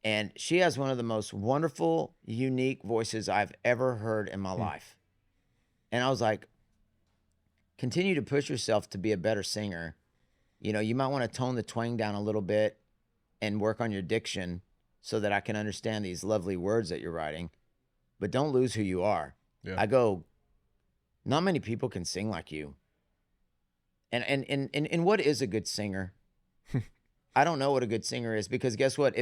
and she has one of the most wonderful, unique voices I've ever heard in my life. And I was like, continue to push yourself to be a better singer. You know, you might want to tone the twang down a little bit and work on your diction so that I can understand these lovely words that you're writing, but don't lose who you are. Yeah. I go, not many people can sing like you. And what is a good singer? I don't know what a good singer is, because guess what?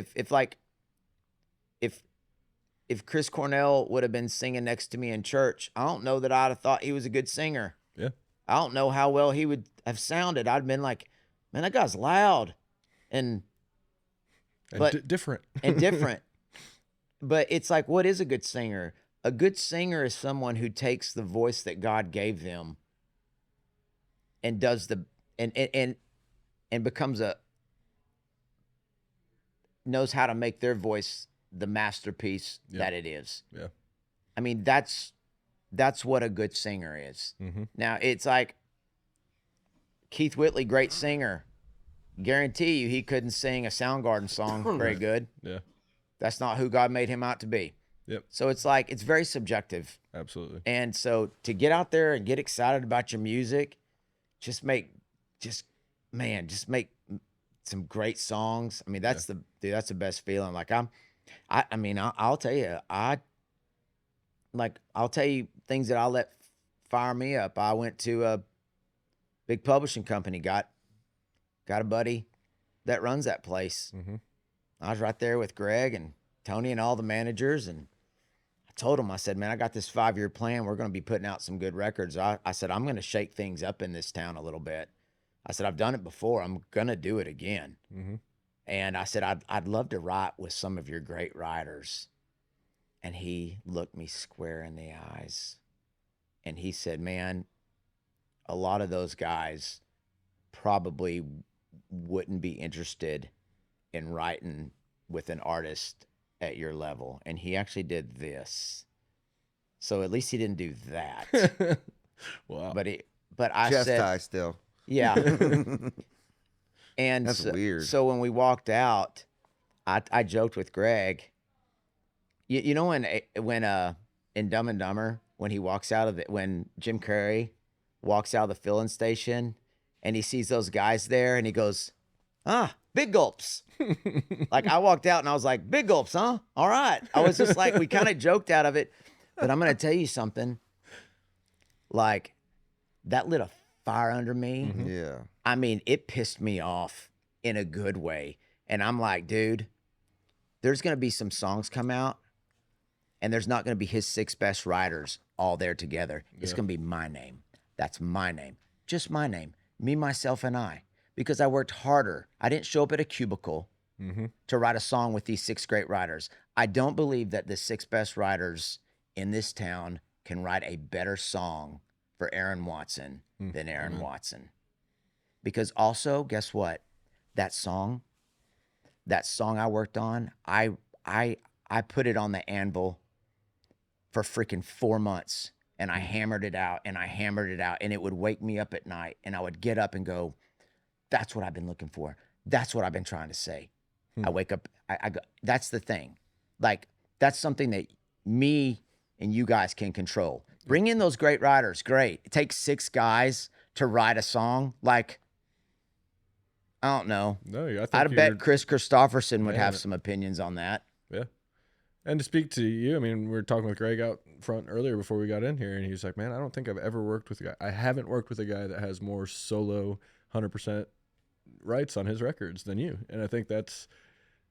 If Chris Cornell would have been singing next to me in church, I don't know that I'd have thought he was a good singer. Yeah. I don't know how well he would have sounded. I'd been like, man, that guy's loud and but different. and different. But it's like, what is a good singer? A good singer is someone who takes the voice that God gave them and does and becomes knows how to make their voice the masterpiece that it is. Yeah. I mean, that's what a good singer is. Mhm. Now, it's like Keith Whitley, great singer. Guarantee you he couldn't sing a Soundgarden song very good. Yeah. That's not who God made him out to be. Yep. So it's like, it's very subjective. Absolutely. And so to get out there and get excited about your music, just make some great songs. I mean, that's that's the best feeling. Like I'll tell you, I'll tell you things that I'll let fire me up. I went to a big publishing company, got a buddy that runs that place. Mhm. I was right there with Greg and Tony and all the managers, and told him, I said, man, I got this 5-year plan. We're going to be putting out some good records. I said, I'm going to shake things up in this town a little bit. I said, I've done it before. I'm going to do it again. Mm-hmm. And I said, I'd love to write with some of your great writers. And he looked me square in the eyes. And he said, man, a lot of those guys probably wouldn't be interested in writing with an artist at your level. And he actually did this. So at least he didn't do that. Wow. But I Chest said, tie still. yeah. And That's weird. So when we walked out, I joked with Greg. You know when in Dumb and Dumber, when Jim Carrey walks out of the filling station and he sees those guys there and he goes, big gulps. Like I walked out and I was like, big gulps, huh? All right. I was just like, we kind of joked out of it, but I'm going to tell you something. Like that lit a fire under me. Mm-hmm. Yeah. I mean, it pissed me off in a good way. And I'm like, dude, there's going to be some songs come out and there's not going to be his 6 best writers all there together. It's going to be my name. That's my name. Just my name. Me, myself, and I. Because I worked harder. I didn't show up at a cubicle to write a song with these 6 great writers. I don't believe that the 6 best writers in this town can write a better song for Aaron Watson than Aaron Watson. Because also, guess what? That song I worked on, I put it on the anvil for freaking 4 months. And I hammered it out and I hammered it out. And it would wake me up at night. And I would get up and go, that's what I've been looking for. That's what I've been trying to say. I wake up, I go, that's the thing. Like, that's something that me and you guys can control. Bring in those great writers. Great. It takes 6 guys to write a song. Like, I don't know. No, I think I'd bet Chris Christopherson would have some opinions on that. Yeah. And to speak to you, I mean, we were talking with Greg out front earlier before we got in here, and he was like, man, I don't think I've ever worked with a guy. I haven't worked with a guy that has more solo 100% rights on his records than you. And I think that's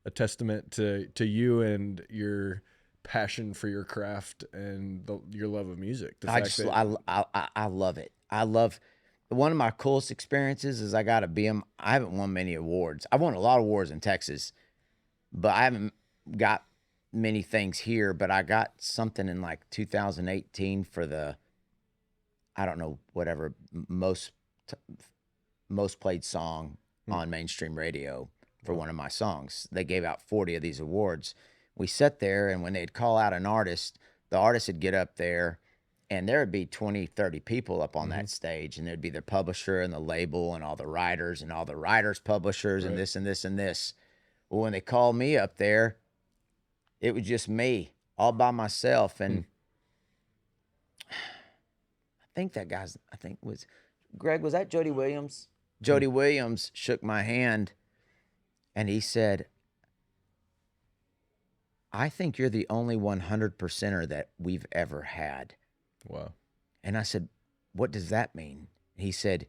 a testament to you and your passion for your craft and your love of music. I love it. I love one of my coolest experiences is I got a BM. I haven't won many awards. I've won a lot of awards in Texas, but I haven't got many things here. But I got something in like 2018 for the, I don't know, whatever, most played song on mainstream radio for one of my songs. They gave out 40 of these awards. We sat there, and when they'd call out an artist, the artist would get up there, and there would be 20, 30 people up on that stage, and there'd be the publisher and the label and all the writers and all the writers' publishers and this and this and this. Well, when they called me up there, it was just me all by myself. And I think that guy's, was Greg, was that Jody Williams? Jody Williams shook my hand, and he said, I think you're the only 100%er that we've ever had. Wow. And I said, what does that mean? He said,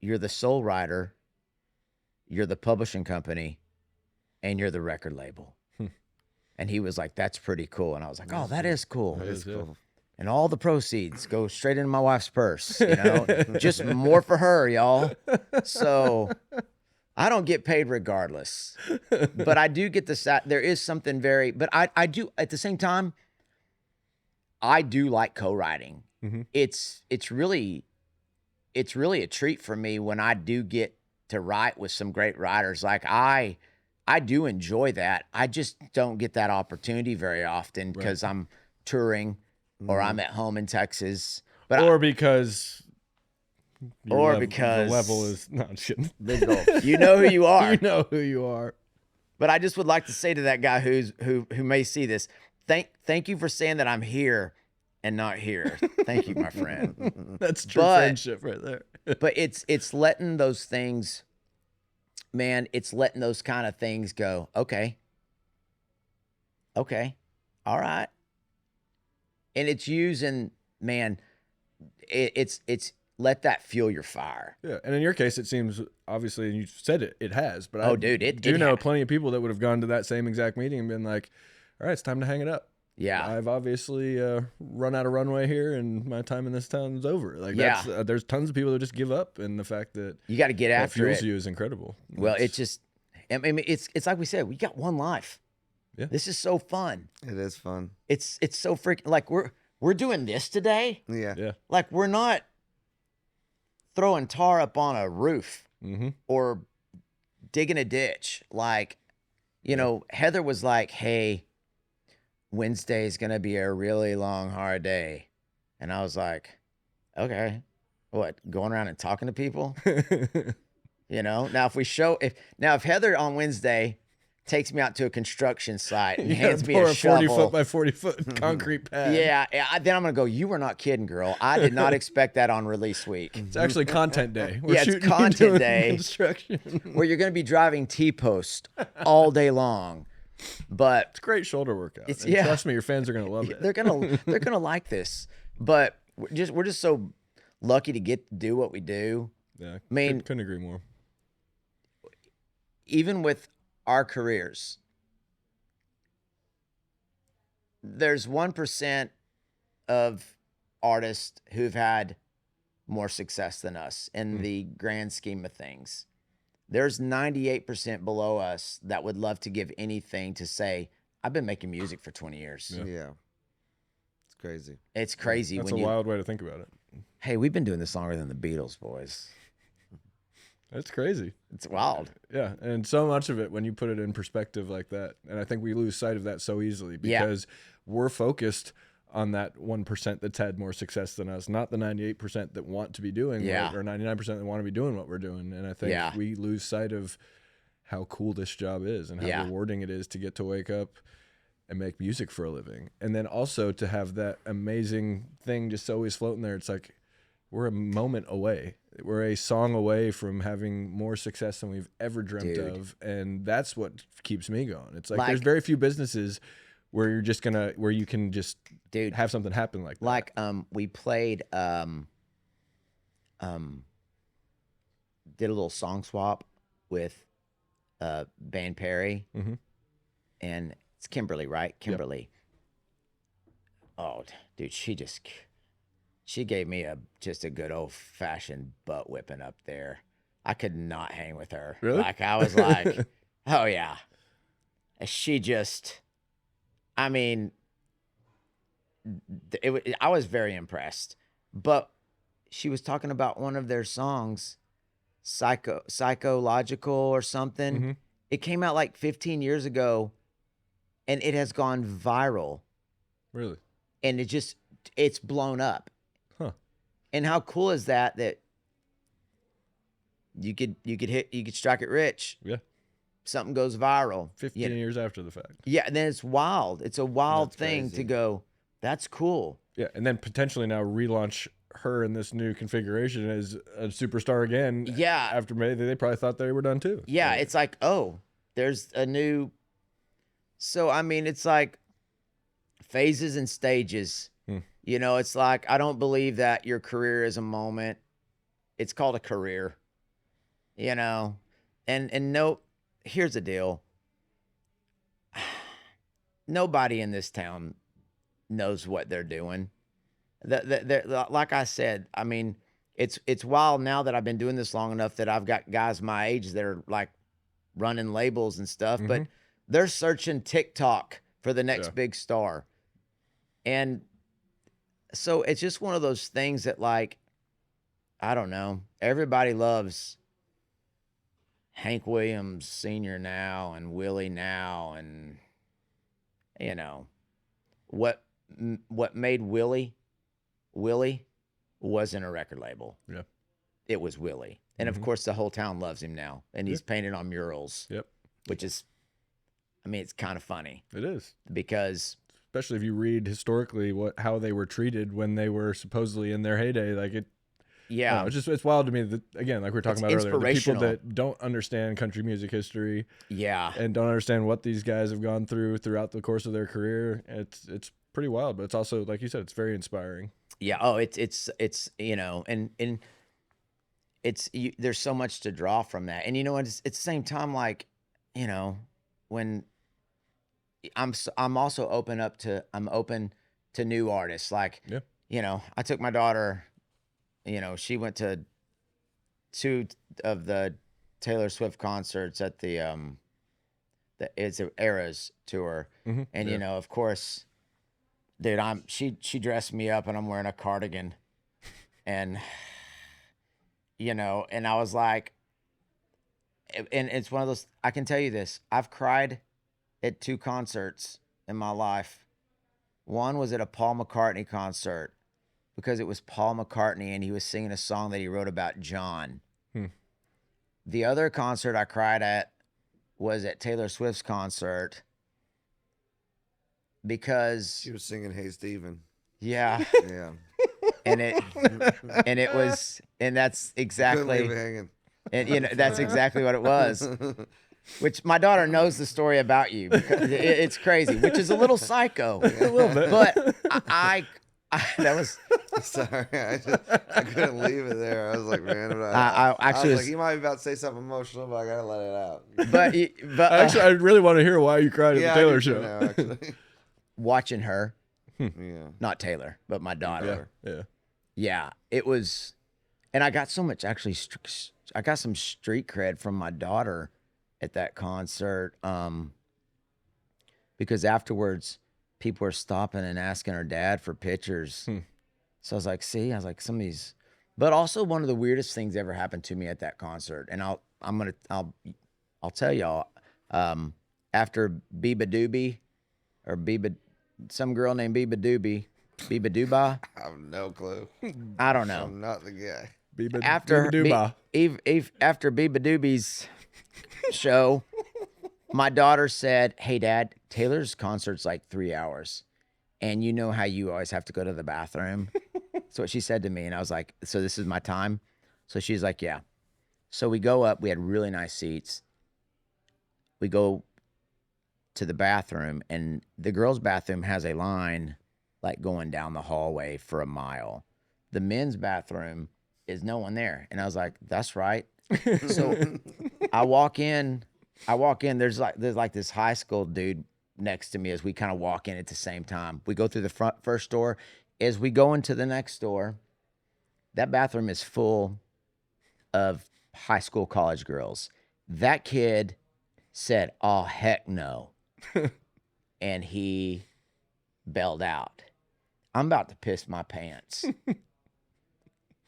you're the sole writer, you're the publishing company, and you're the record label. And he was like, that's pretty cool. And I was like, oh, that is cool. That is cool. And all the proceeds go straight into my wife's purse, you know, just more for her, y'all. So I don't get paid regardless, but I do get there is something but I do at the same time, I do like co-writing. It's really a treat for me when I do get to write with some great writers. Like I do enjoy that. I just don't get that opportunity very often because I'm touring or I'm at home in Texas. But because the level is not kidding. Big goal. You know who you are. You know who you are. But I just would like to say to that guy who may see this, thank you for saying that I'm here and not here. Thank you, my friend. That's true friendship right there. But it's letting those things, man, it's letting those kind of things go. Okay. All right. And it's using, man, it's let that fuel your fire. Yeah, and in your case, it seems obviously, and you said it has. But dude, I do know plenty of people that would have gone to that same exact meeting and been like, all right, it's time to hang it up. Yeah. I've obviously run out of runway here, and my time in this town is over. Like, Yeah. that's there's tons of people that just give up, and the fact that You got to get that after fuels it. you is incredible. Well, It's- it just, I mean, it's like we said, we got one life. Yeah. This is so fun. It is fun. It's so freaking, like, we're doing this today. Yeah. yeah. Like, we're not throwing tar up on a roof Mm-hmm. or digging a ditch. Like, you know, Heather was like, hey, Wednesday is going to be a really long, hard day. And I was like, okay, what, going around and talking to people? You know, now if Heather on Wednesday takes me out to a construction site and You hands gotta me pour a a 40 shovel, foot by 40 foot concrete pad. yeah, then I'm gonna go, you were not kidding, girl. I did not expect that on release week. It's actually content day. We're Yeah, it's shooting you content doing day. Construction. Where you're gonna be driving T-post all day long, but It's a great shoulder workout. It's- And yeah. Trust me, your fans are gonna love it. they're gonna like this. But we're just so lucky to get to do what we do. Yeah, I mean- couldn't agree more. Even with our careers, there's 1% of artists who've had more success than us in the grand scheme of things. There's 98% below us that would love to give anything to say, I've been making music for 20 years. Yeah. Yeah. It's crazy. It's crazy That's when a wild way to think about it. hey, we've been doing this longer than the Beatles, boys. That's crazy. It's wild. Yeah, and so much of it when you put it in perspective like that, and I think we lose sight of that so easily Yeah. because we're focused on that 1% that's had more success than us, not the 98% that want to be doing Yeah. or 99% that want to be doing what we're doing. And I think Yeah. we lose sight of how cool this job is and how Yeah. rewarding it is to get to wake up and make music for a living. And then also to have that amazing thing just always floating there. It's like we're a moment away. We're a song away from having more success than we've ever dreamt Dude. of. And that's what keeps me going. It's like, Like- there's very few businesses where you can just Dude, have something happen like that. like we played did a little song swap with Van Perry Mhm. and it's Kimberly, right? Kimberly. Oh, dude, she gave me just a good old fashioned butt whipping up there. I could not hang with her. Really? Like I was like, oh yeah. She just, I mean, I was very impressed. But she was talking about one of their songs, Psychological or something. Mhm. It came out like 15 years ago, and it has gone viral, Really? and it's blown up. Huh. And how cool is that? That you could strike it rich. Yeah. Something goes viral. 15 years after the fact. Yeah, and then it's wild. It's a wild That's thing crazy. to go, that's cool. Yeah, and then potentially now relaunch her in this new configuration as a superstar again. Yeah. After maybe they probably thought they were done too. Yeah, Like, it's like, oh, there's a new. So, I mean, it's like phases and stages. Hmm. You know, it's like, I don't believe that your career is a moment. It's called a career, you know? And no, here's the deal. Nobody in this town knows what they're doing. Like I said, I mean, it's wild now that I've been doing this long enough that I've got guys my age that are like running labels and stuff, but they're searching TikTok for the next Yeah. big star. And so it's just one of those things that, like, I don't know, everybody loves Hank Williams Sr. now and Willie now, and you know what made Willie wasn't a record label. Yeah. It was Willie. And of course the whole town loves him now, and he's painted on murals. Yep. Which is, I mean, it's kind of funny It is. because Especially if you read historically how they were treated when they were supposedly in their heyday. Like it, I don't yeah, know, it's wild to me that, again, like we were talking It's about earlier, the people inspirational. that don't understand country music history yeah, and don't understand what these guys have gone through throughout the course of their career. It's pretty wild, but it's also, like you said, it's very inspiring. yeah. Oh, it's you know, and there's so much to draw from that, and you know, it's at the same time, like, you know, when I'm also open to new artists. Like, Yeah. you know, I took my daughter, you know, she went to 2 of the Taylor Swift concerts at it's a Eras tour. Mm-hmm. And, you know, of course, dude, she dressed me up and I'm wearing a cardigan. And, you know, and I was like, and it's one of those, I can tell you this, I've cried at 2 concerts in my life. One was at a Paul McCartney concert because it was Paul McCartney and he was singing a song that he wrote about John. The other concert I cried at was at Taylor Swift's concert because She was singing "Hey Stephen." yeah, Yeah. and it was, and that's Couldn't leave exactly, it hanging. and you know that's exactly what it was. Which my daughter knows the story about you because it's crazy, which is a little psycho, A little bit. but I that was. Sorry, I couldn't leave it there. I was like, man, I actually was like, you might be about to say something emotional, but I gotta let it out. But Actually, I really want to hear why you cried at Yeah, the I Taylor do too show. now, actually. watching her, Yeah. not Taylor, but my daughter. Yeah. Yeah, it was, and I got so much actually. I got some street cred from my daughter at that concert, because afterwards people were stopping and asking her dad for pictures. So I was like, see, some of these, but also one of the weirdest things ever happened to me at that concert, and I'll tell y'all, after Biba Doobie or Biba, some girl named Biba Doobie, Biba Dooba, I have no clue. I don't know. I'm not the guy. After Biba after Biba Doobie's show, my daughter said, "Hey, Dad, Taylor's concert's like 3 hours, and you know how you always have to go to the bathroom." That's what she said to me, and I was like, "So this is my time?" So she's like, "Yeah." So we go up. We had really nice seats. We go to the bathroom, and the girls' bathroom has a line like going down the hallway for a mile. The men's bathroom is no one there, and I was like, "That's right." So I walk in. There's like this high school dude next to me as we kind of walk in at the same time. We go through the first door. As we go into the next door, that bathroom is full of high school, college girls. That kid said, "Oh, heck no." And he bailed out. I'm about to piss my pants.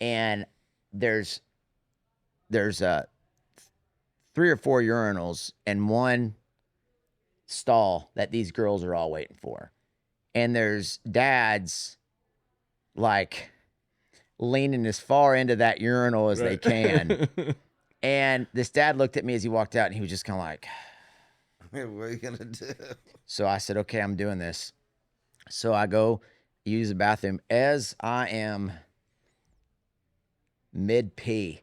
And there's 3 or 4 urinals and one stall that these girls are all waiting for. And there's dads like leaning as far into that urinal as they can. And this dad looked at me as he walked out and he was just kind of like, Hey, what are you gonna do? so I said, "Okay, I'm doing this." So I go use the bathroom as I am mid-pee.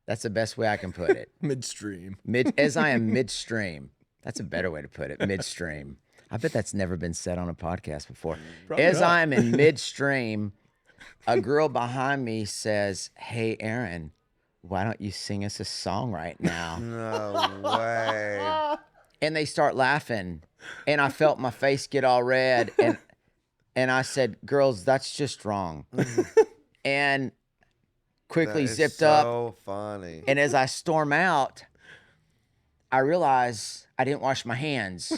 That's the best way I can put it. Midstream. As I am midstream. That's a better way to put it. Midstream. I bet that's never been said on a podcast before. Probably As not. I'm in midstream, a girl behind me says, "Hey, Aaron, why don't you sing us a song right now?" No way. And they start laughing, and I felt my face get all red, and I said, "Girls, that's just wrong." And quickly That is zipped up. So funny. And as I storm out, I realize I didn't wash my hands.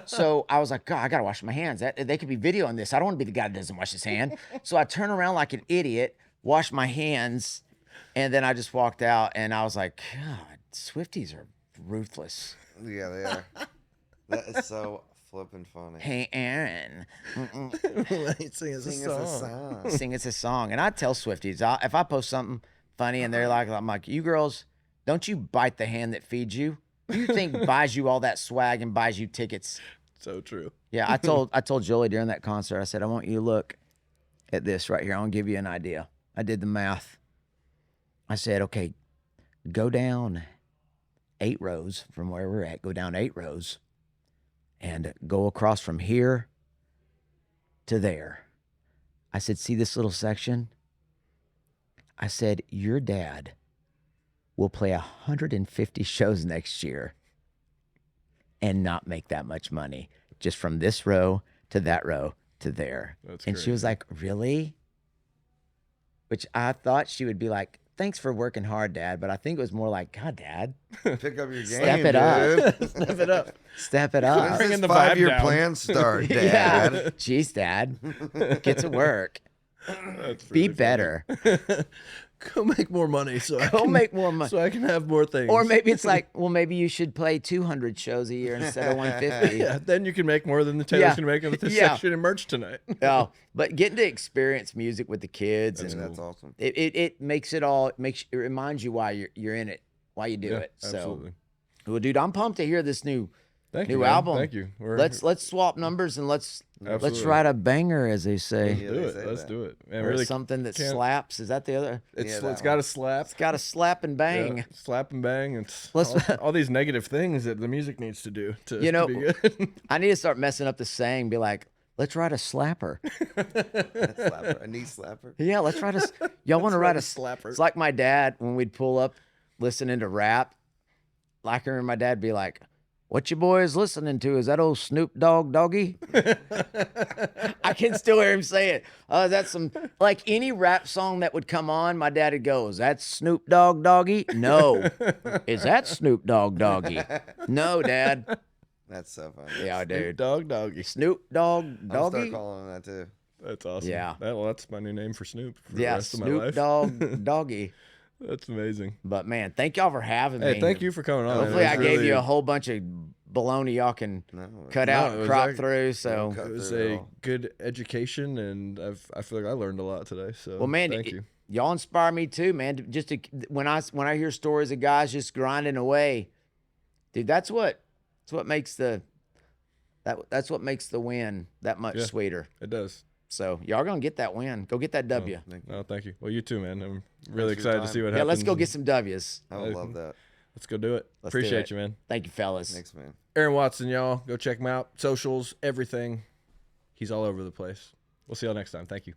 So I was like, "God, I gotta wash my hands. They could be videoing this. I don't want to be the guy that doesn't wash his hand." So I turn around like an idiot, wash my hands, and then I just walked out. And I was like, "God, Swifties are ruthless." Yeah, they are. That is so flipping funny. "Hey, Aaron, Sing us a Sing us a song. song. sing us a song." And I tell Swifties, if I post something funny and they're like, I'm like, "You girls, don't you bite the hand that feeds you? Who you think buys you all that swag and buys you tickets?" So true. Yeah, I told Jolie during that concert, I said, "I want you to look at this right here. I want to give you an idea." I did the math. I said, "Okay, go down 8 rows from where we're at. Go down 8 rows and go across from here to there." I said, "See this little section?" I said, "Your dad will play 150 shows next year. and not make that much money, just from this row to that row to there. That's and she was crazy. like, really? Which I thought she would be like, thanks for working hard, Dad. But I think it was more like, God, Dad, Pick up your game, Step it up. dude. Step it up. step it When up. does Bringing this the vibe 5-year down. plan start, Dad? Yeah. Jeez, Dad. Get to work. That's Be really better. funny. Go make more money so I Go can make more money. so I can have more things. Or maybe it's like, well, maybe you should play 200 shows a year instead of 150. yeah, then you can make more than the Taylor's Yeah. gonna make with this Yeah. section and merch tonight. Oh, but getting to experience music with the kids, And and that's awesome. it makes it all, it reminds you why you're in it, why you do Yeah, it. absolutely. So, well, dude, I'm pumped to hear this new Thank new you, man. album. Thank you. Let's swap numbers and let's Absolutely. write a banger, as they say. Yeah, do they it. say Let's that. do it. Man, Or really, something that can't- slaps. Is that the other? it's Yeah, that it's got one. to slap. It's got to slap and bang. Yeah, slap and bang. It's Let's- all these negative things that the music needs to do to, You know, to be good. I need to start messing up the saying. Be like, let's write a slapper. Slapper, a knee slapper. Yeah, let's write a. Y'all want to write a slapper. It's like my dad when we'd pull up listening to rap. Like I remember my dad be like, "What you boys listening to? Is that old Snoop Dogg Doggy?" I can still hear him say it. That's some like any rap song that would come on. My dad would go, "Is that Snoop Dogg Doggy?" No. Is that Snoop Dogg Doggy? No, Dad. That's so funny. Yeah, Snoop dude. Dogg Doggy. Snoop Dogg I'll start Doggy. calling him that too. That's awesome. Yeah. That's my new name for Snoop for the Yeah, rest of my Snoop life. Dogg Doggy. That's amazing. But man, thank y'all for having me. Hey, thank you for coming on. Hopefully, It I was gave really- you a whole bunch of baloney y'all can No, cut No, out it and was crop act- through. So, cut It was through it a all. good education, and I feel like I learned a lot today. So, well, man, thank you. y'all inspire me too, man. Just to, when I hear stories of guys just grinding away, dude, that's what makes the what makes the win that much Yeah. sweeter. It does. So y'all gonna get that win. Go get that W. No, thank you. Well, you too, man. I'm really for your excited to time. see what Yeah, happens. let's go get and some W's. I would love that. Let's go do it. Let's do Appreciate it. you, man. Thank you, fellas. Thanks, man. Aaron Watson, y'all. Go check him out. Socials, everything. He's all over the place. We'll see y'all next time. Thank you.